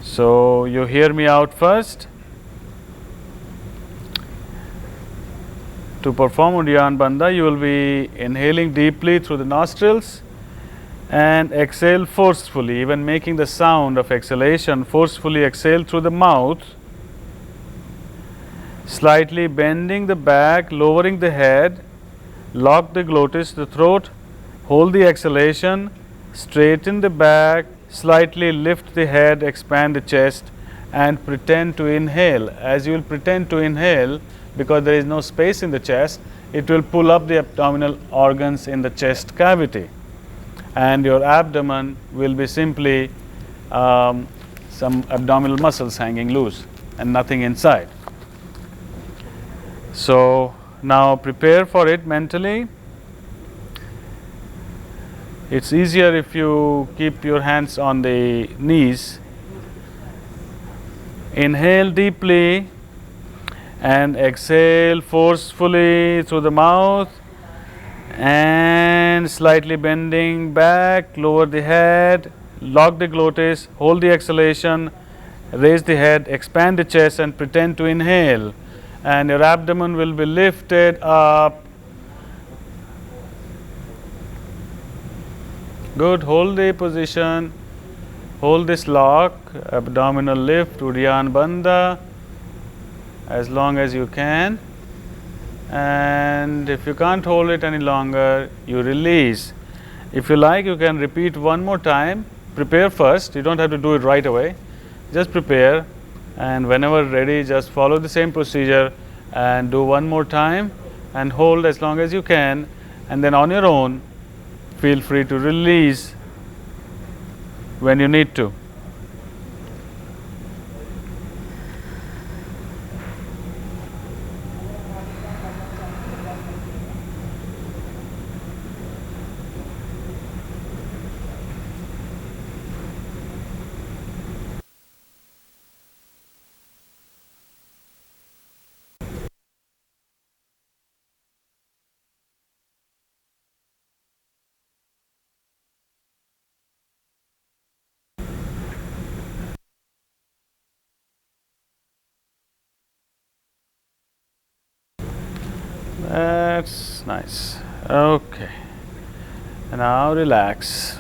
S1: So you hear me out first. To perform bandha, you will be inhaling deeply through the nostrils and exhale forcefully, even making the sound of exhalation. Forcefully exhale through the mouth, slightly bending the back, lowering the head, lock the glottis, the throat, hold the exhalation, straighten the back, slightly lift the head, expand the chest, and pretend to inhale. As you will pretend to inhale, because there is no space in the chest, it will pull up the abdominal organs in the chest cavity, and your abdomen will be simply some abdominal muscles hanging loose and nothing inside. So now prepare for it mentally. It's easier if you keep your hands on the knees. Inhale deeply and exhale forcefully through the mouth, and slightly bending back, lower the head, lock the glottis, hold the exhalation, raise the head, expand the chest, and pretend to inhale. And your abdomen will be lifted up. Good. Hold the position, hold this lock, abdominal lift, bandha, as long as you can. And if you can't hold it any longer, you release. If you like, you can repeat one more time. Prepare first. You don't have to do it right away. Just prepare, and whenever ready, just follow the same procedure and do one more time and hold as long as you can, and then on your own feel free to release when you need to. That's nice. Okay. And now relax.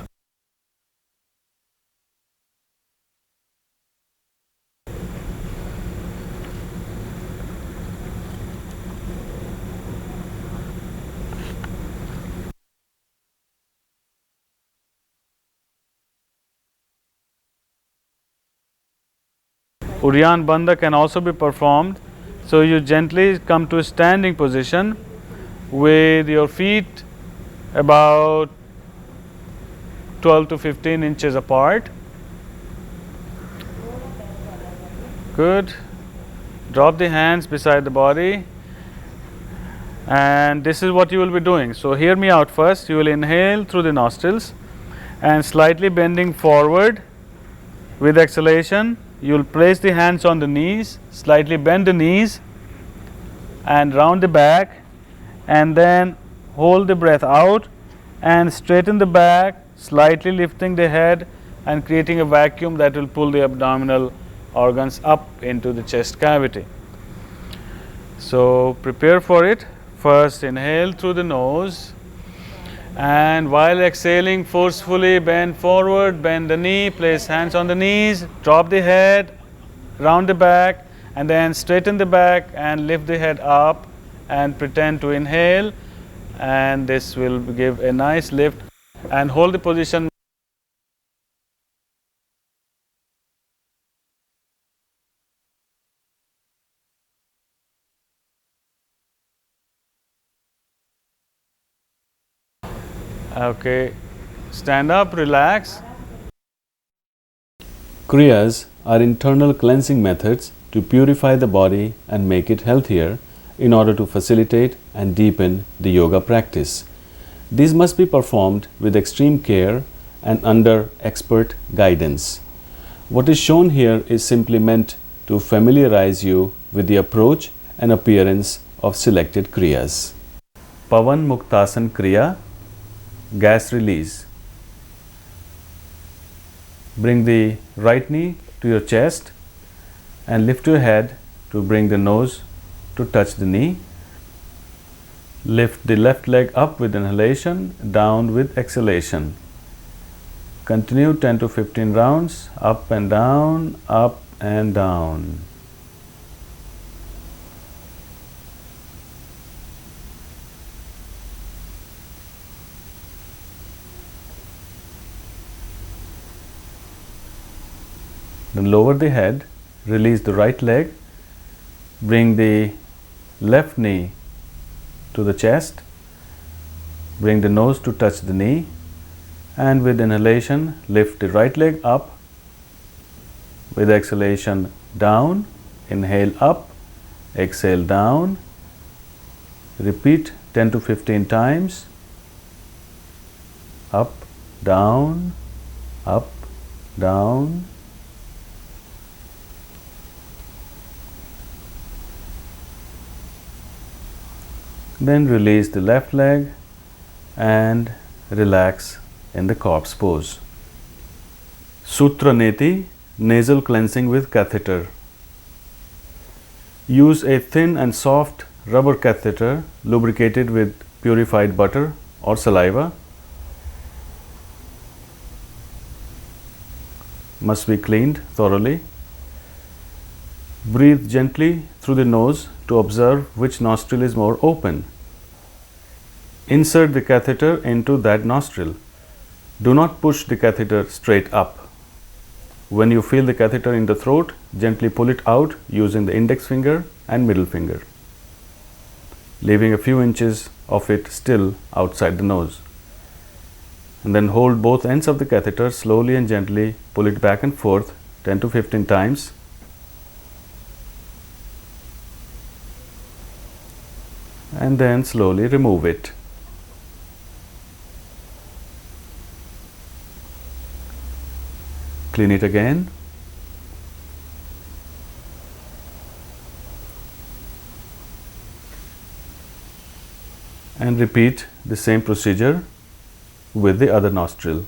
S1: Bandha can also be performed. So you gently come to a standing position with your feet about 12 to 15 inches apart. Good. Drop the hands beside the body, and this is what you will be doing. So hear me out first. You will inhale through the nostrils and slightly bending forward with exhalation. You will place the hands on the knees, slightly bend the knees and round the back, and then hold the breath out and straighten the back, slightly lifting the head and creating a vacuum that will pull the abdominal organs up into the chest cavity. So prepare for it. First inhale through the nose, and while exhaling forcefully bend forward, bend the knee, place hands on the knees, drop the head, round the back, and then straighten the back and lift the head up and pretend to inhale, and this will give a nice lift, and hold the position. Okay, stand up, relax. Kriyas are internal cleansing methods to purify the body and make it healthier in order to facilitate and deepen the yoga practice. These must be performed with extreme care and under expert guidance. What is shown here is simply meant to familiarize you with the approach and appearance of selected kriyas. Pavan Muktasan Kriya, gas release. Bring the right knee to your chest and lift your head to bring the nose to touch the knee. Lift the left leg up with inhalation, down with exhalation. Continue 10 to 15 rounds, up and down, up and down. Then lower the head, release the right leg, bring the left knee to the chest, bring the nose to touch the knee, and with inhalation lift the right leg up, with exhalation down, inhale up, exhale down. Repeat 10 to 15 times. Up, down, up, down. Then release the left leg and relax in the corpse pose. Sutra Neti, nasal cleansing with catheter. Use a thin and soft rubber catheter lubricated with purified butter or saliva. Must be cleaned thoroughly. Breathe gently through the nose to observe which nostril is more open. Insert the catheter into that nostril. Do not push the catheter straight up. When you feel the catheter in the throat, gently pull it out using the index finger and middle finger, leaving a few inches of it still outside the nose. And then hold both ends of the catheter, slowly and gently pull it back and forth 10 to 15 times. And then slowly remove it. Clean it again. And repeat the same procedure with the other nostril.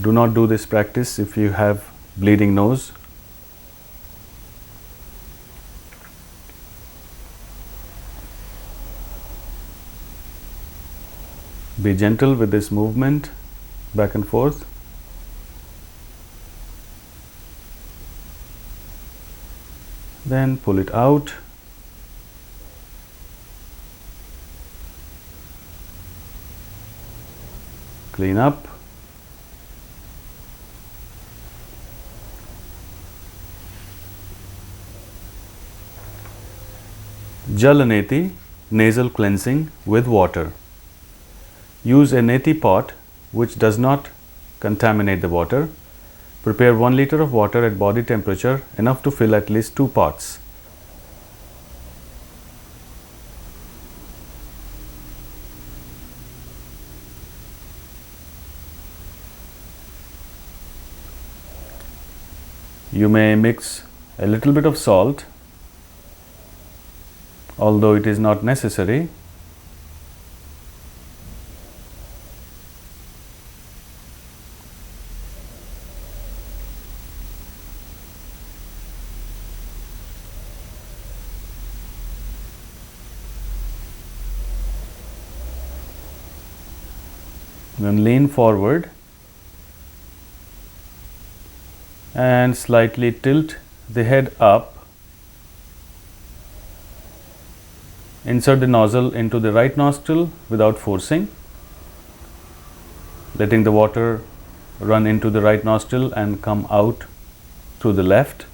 S1: Do not do this practice if you have bleeding nose. Be gentle with this movement back and forth. Then pull it out. Clean up. Jalaneti, nasal cleansing with water. Use a neti pot which does not contaminate the water. Prepare 1 liter of water at body temperature, enough to fill at least 2 pots. You may mix a little bit of salt, although it is not necessary. Then lean forward and slightly tilt the head up. Insert the nozzle into the right nostril without forcing, letting the water run into the right nostril and come out through the left.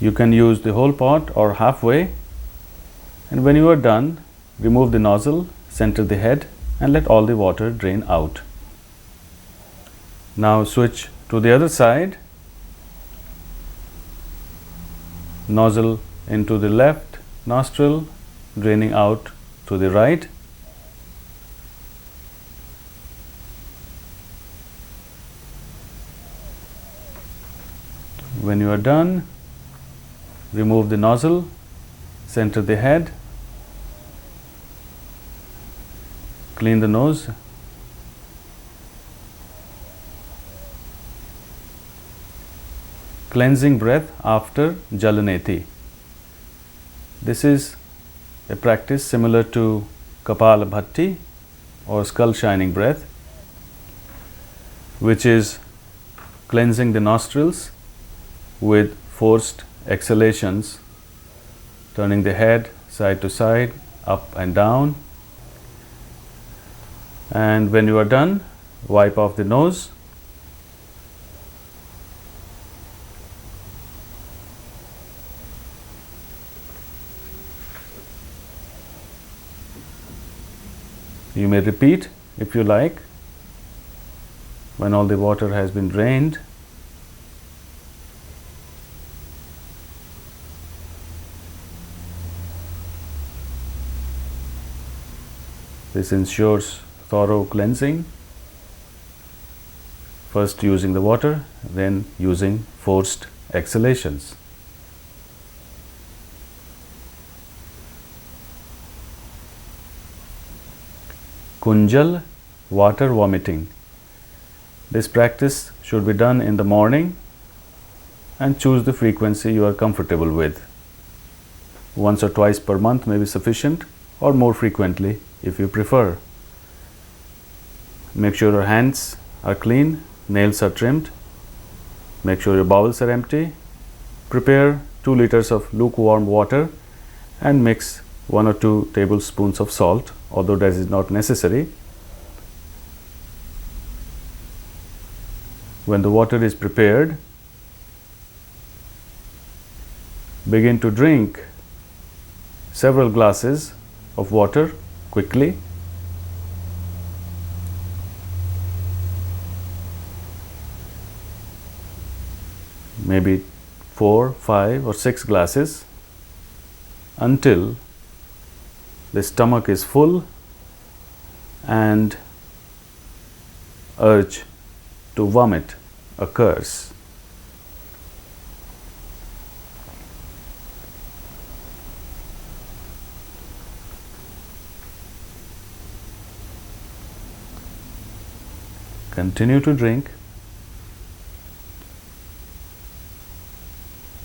S1: You can use the whole pot or halfway, and when you are done, remove the nozzle, center the head, and let all the water drain out. Now switch to the other side. Nozzle into the left nostril, draining out to the right. When you are done, remove the nozzle, center the head, clean the nose, cleansing breath after Jalaneti. This is a practice similar to Kapala Bhatti or skull shining breath, which is cleansing the nostrils with forced exhalations, turning the head side to side, up and down. And when you are done, wipe off the nose. You may repeat if you like when all the water has been drained. This ensures thorough cleansing, first using the water, then using forced exhalations. Kunjal, water vomiting. This practice should be done in the morning and choose the frequency you are comfortable with. Once or twice per month may be sufficient, or more frequently if you prefer. Make sure your hands are clean, nails are trimmed. Make sure your bowels are empty. Prepare 2 liters of lukewarm water and mix 1 or 2 tablespoons of salt, although that is not necessary. When the water is prepared, begin to drink several glasses of water quickly. Maybe 4, 5 or 6 glasses until the stomach is full and urge to vomit occurs. Continue to drink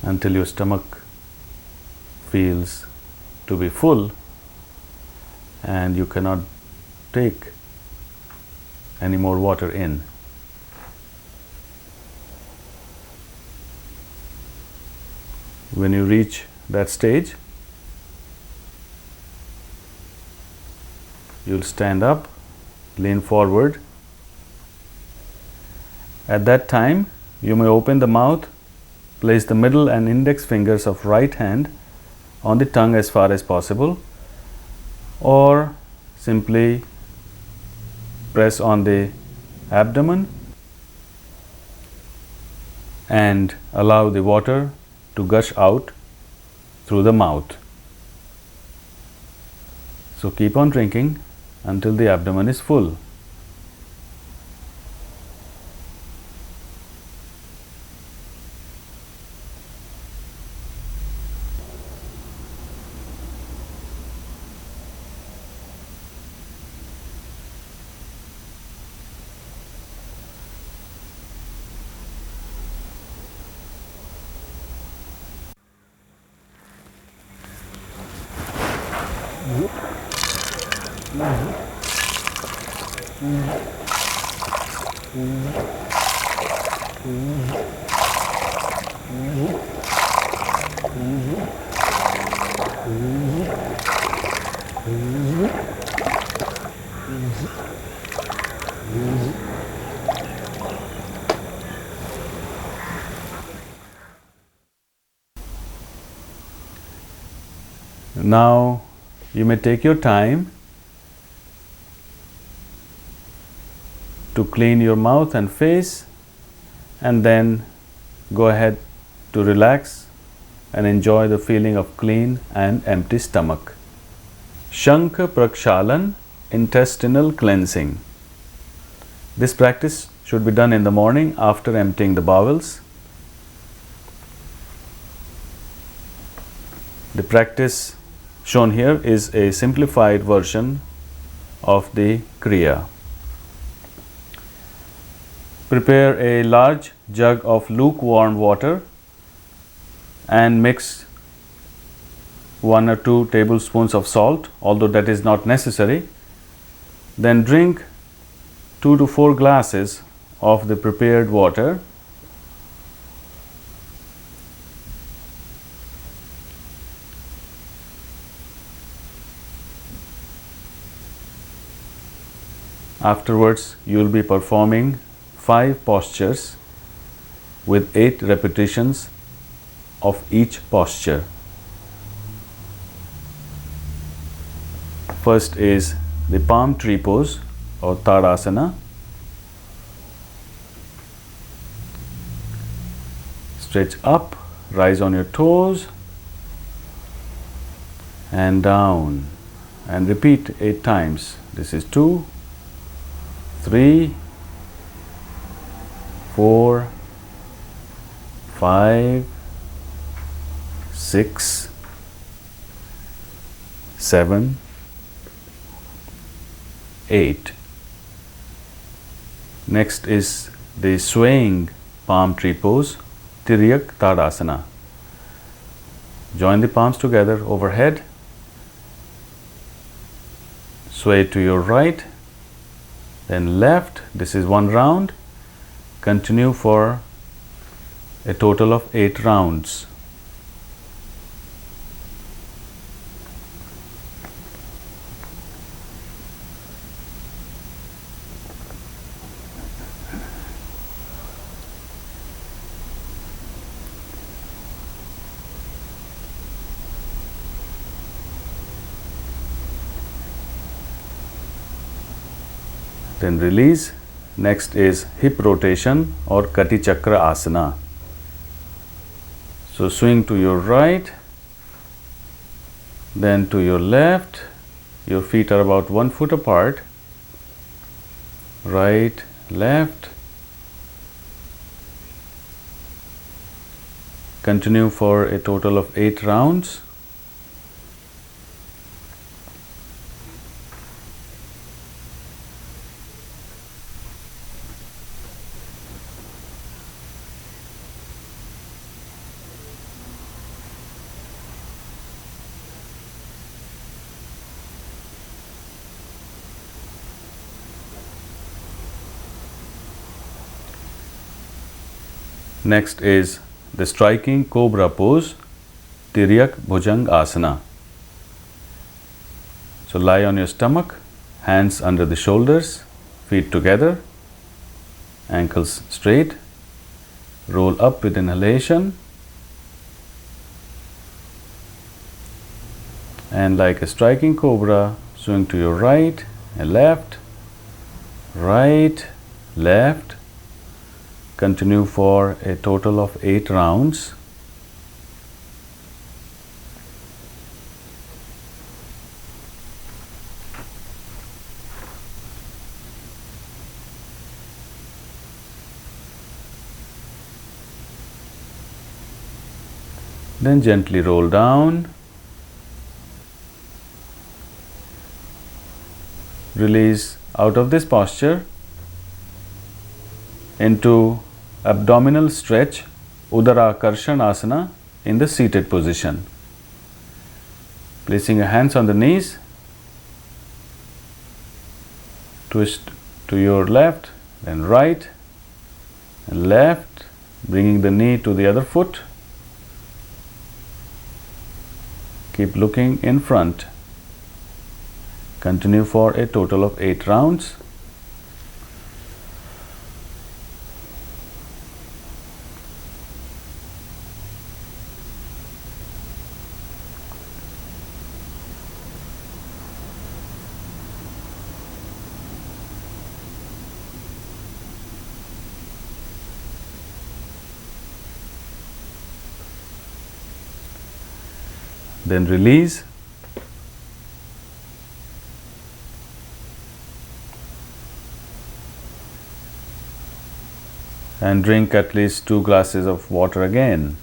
S1: until your stomach feels to be full and you cannot take any more water in. When you reach that stage, you'll stand up, lean forward. At that time, you may open the mouth, place the middle and index fingers of right hand on the tongue as far as possible, or simply press on the abdomen and allow the water to gush out through the mouth. So keep on drinking until the abdomen is full. Now you may take your time to clean your mouth and face, and then go ahead to relax and enjoy the feeling of clean and empty stomach. Shankha Prakshalan, intestinal cleansing. This practice should be done in the morning after emptying the bowels. The practice shown here is a simplified version of the kriya. Prepare a large jug of lukewarm water and mix 1 or 2 tablespoons of salt, although that is not necessary. Then drink 2 to 4 glasses of the prepared water. Afterwards, you will be performing 5 postures with 8 repetitions of each posture. First is the palm tree pose or Tadasana. Stretch up, rise on your toes and down, and repeat 8 times. This is 2, 3, 4, 5, 6, 7, 8. Next is the swaying palm tree pose, Tiryak Tadasana. Join the palms together overhead. Sway to your right, then left. This is 1 round. Continue for a total of 8 rounds. Then release. Next is hip rotation or Kati Chakra Asana. So swing to your right, then to your left. Your feet are about 1 foot apart. Right, left. Continue for a total of 8 rounds. Next is the striking cobra pose, Tiryak Bhujang Asana. So lie on your stomach, hands under the shoulders, feet together, ankles straight. Roll up with inhalation, and like a striking cobra, swing to your right and left, right, left. Continue for a total of 8 rounds. Then gently roll down. Release out of this posture into abdominal stretch, Udarakarshan Asana, in the seated position. Placing your hands on the knees, twist to your left, then right, and left, bringing the knee to the other foot. Keep looking in front. Continue for a total of 8 rounds. Then release. And drink at least 2 glasses of water again.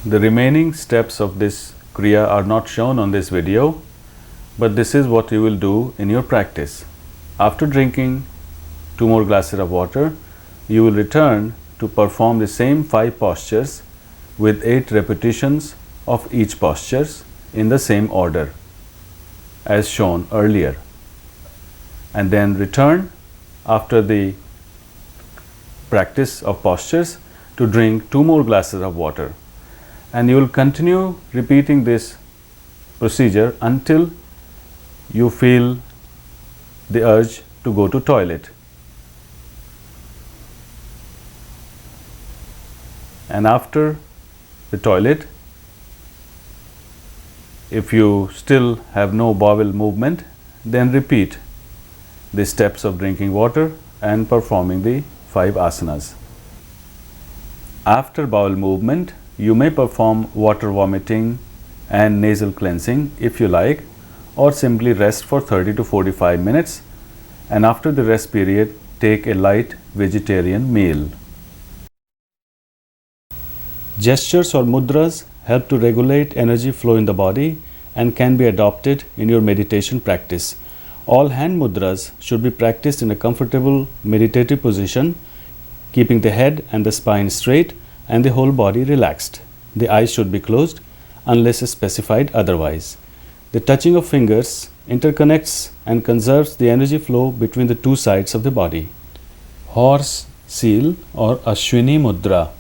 S1: The remaining steps of this kriya are not shown on this video, but this is what you will do in your practice. After drinking 2 more glasses of water, you will return to perform the same 5 postures with 8 repetitions of each postures in the same order as shown earlier. And then return after the practice of postures to drink 2 more glasses of water. And you will continue repeating this procedure until you feel the urge to go to toilet. And after the toilet, if you still have no bowel movement, then repeat the steps of drinking water and performing the 5 asanas. After bowel movement, you may perform water vomiting and nasal cleansing if you like, or simply rest for 30 to 45 minutes, and after the rest period, take a light vegetarian meal. Gestures or mudras help to regulate energy flow in the body and can be adopted in your meditation practice. All hand mudras should be practiced in a comfortable meditative position, keeping the head and the spine straight and the whole body relaxed. The eyes should be closed unless specified otherwise. The touching of fingers interconnects and conserves the energy flow between the 2 sides of the body. Horse seal or Ashwini mudra.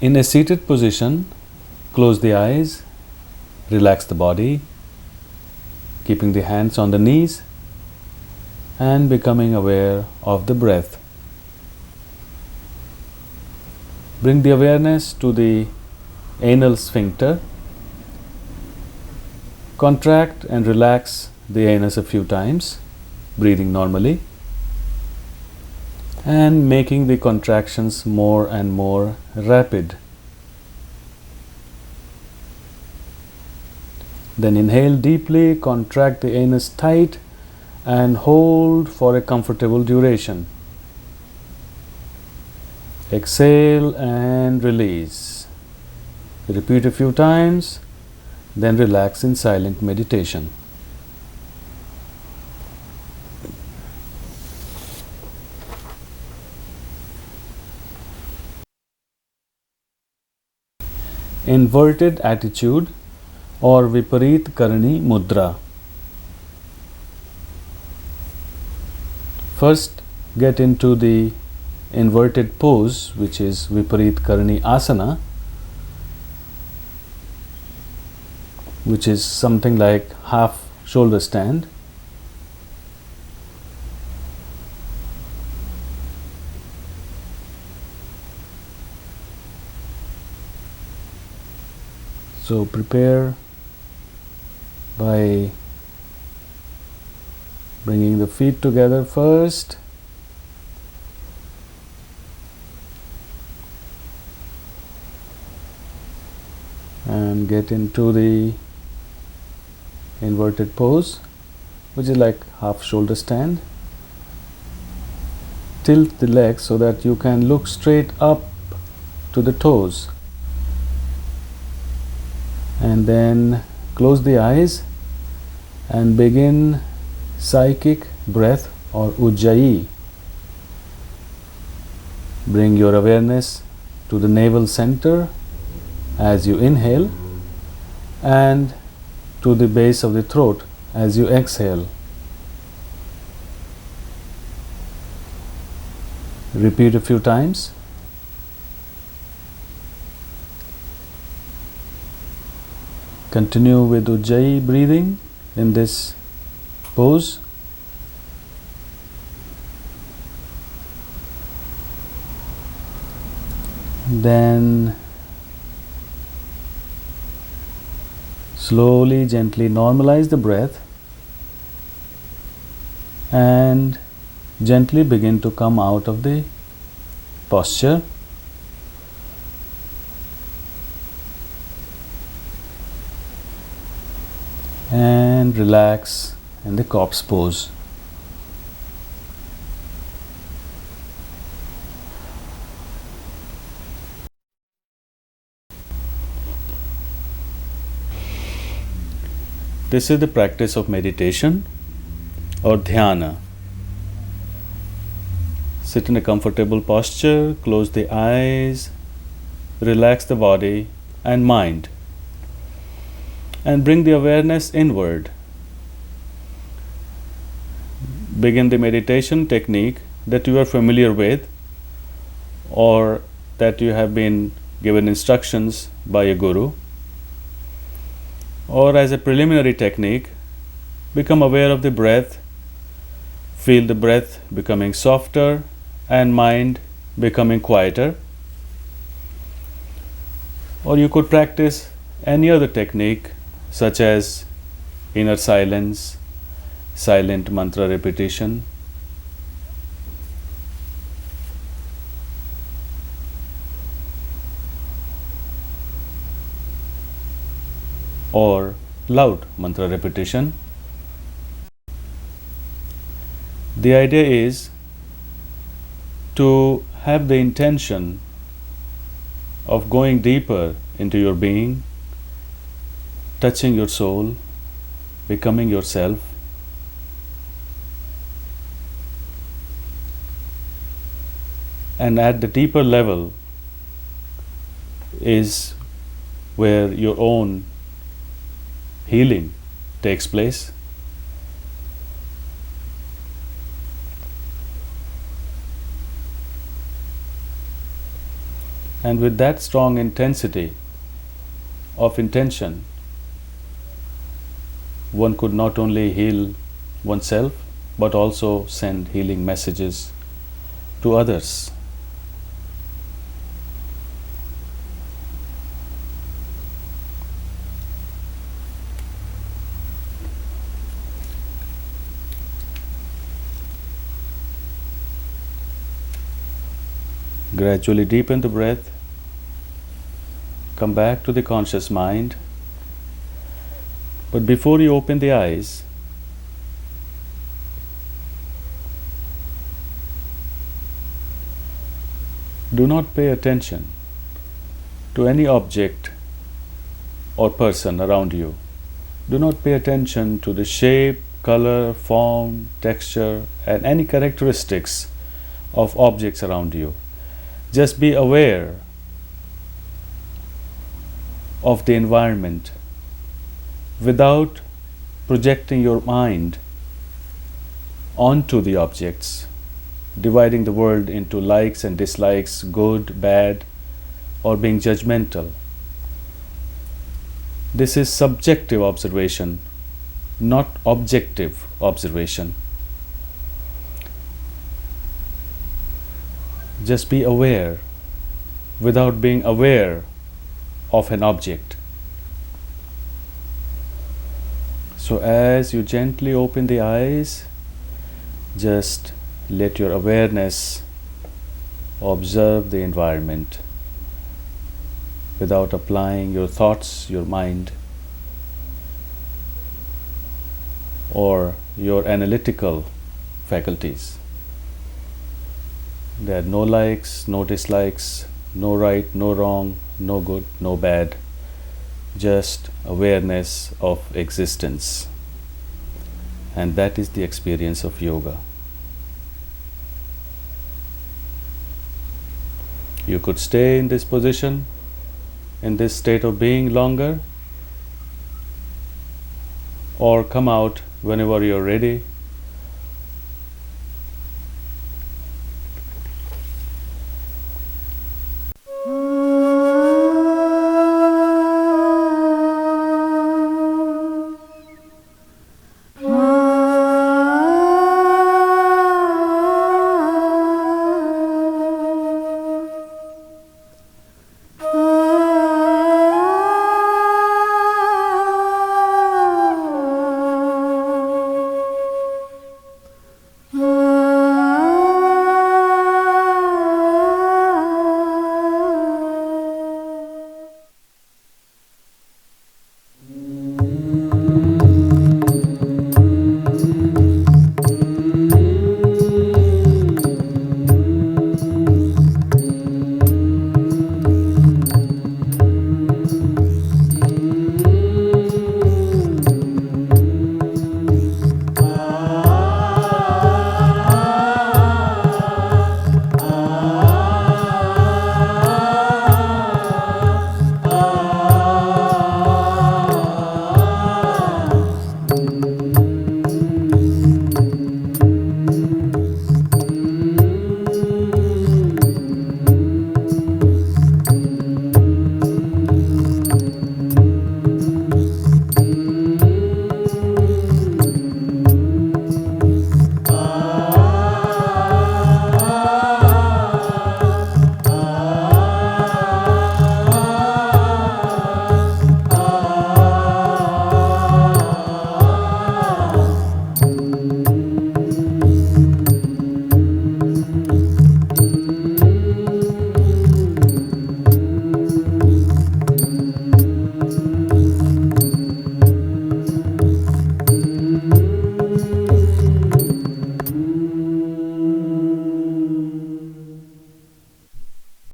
S1: In a seated position, close the eyes, relax the body, keeping the hands on the knees and becoming aware of the breath. Bring the awareness to the anal sphincter. Contract and relax the anus a few times, breathing normally and making the contractions more and more rapid. Then inhale deeply, contract the anus tight and hold for a comfortable duration. Exhale and release. Repeat a few times, then relax in silent meditation. Inverted attitude or Viparit Karani Mudra. First, get into the inverted pose, which is Viparit Karani Asana, which is something like half shoulder stand. So prepare by bringing the feet together first, and get into the inverted pose, which is like half shoulder stand. Tilt the legs so that you can look straight up to the toes, and then close the eyes and begin psychic breath or ujjayi. Bring your awareness to the navel center as you inhale and to the base of the throat as you exhale. Repeat a few times. Continue with ujjayi breathing in this pose. Then slowly, gently normalize the breath and gently begin to come out of the posture. and relax in the corpse pose. This is the practice of meditation or dhyana. Sit in a comfortable posture, close the eyes, relax the body and mind, and bring the awareness inward. Begin the meditation technique that you are familiar with or that you have been given instructions by a guru. Or as a preliminary technique, become aware of the breath, feel the breath becoming softer and mind becoming quieter. Or you could practice any other technique such as inner silence, silent mantra repetition, or loud mantra repetition. The idea is to have the intention of going deeper into your being, touching your soul, becoming yourself, and at the deeper level is where your own healing takes place. And with that strong intensity of intention, one could not only heal oneself but also send healing messages to others. Gradually deepen the breath, come back to the conscious mind. But before you open the eyes, do not pay attention to any object or person around you. Do not pay attention to the shape, color, form, texture, and any characteristics of objects around you. Just be aware of the environment without projecting your mind onto the objects, dividing the world into likes and dislikes, good, bad, or being judgmental. This is subjective observation, not objective observation. Just be aware without being aware of an object. So as you gently open the eyes, just let your awareness observe the environment without applying your thoughts, your mind, or your analytical faculties. There are no likes, no dislikes, no right, no wrong, no good, no bad, just awareness of existence. And that is the experience of yoga. You could stay in this position, in this state of being longer, or come out whenever you're ready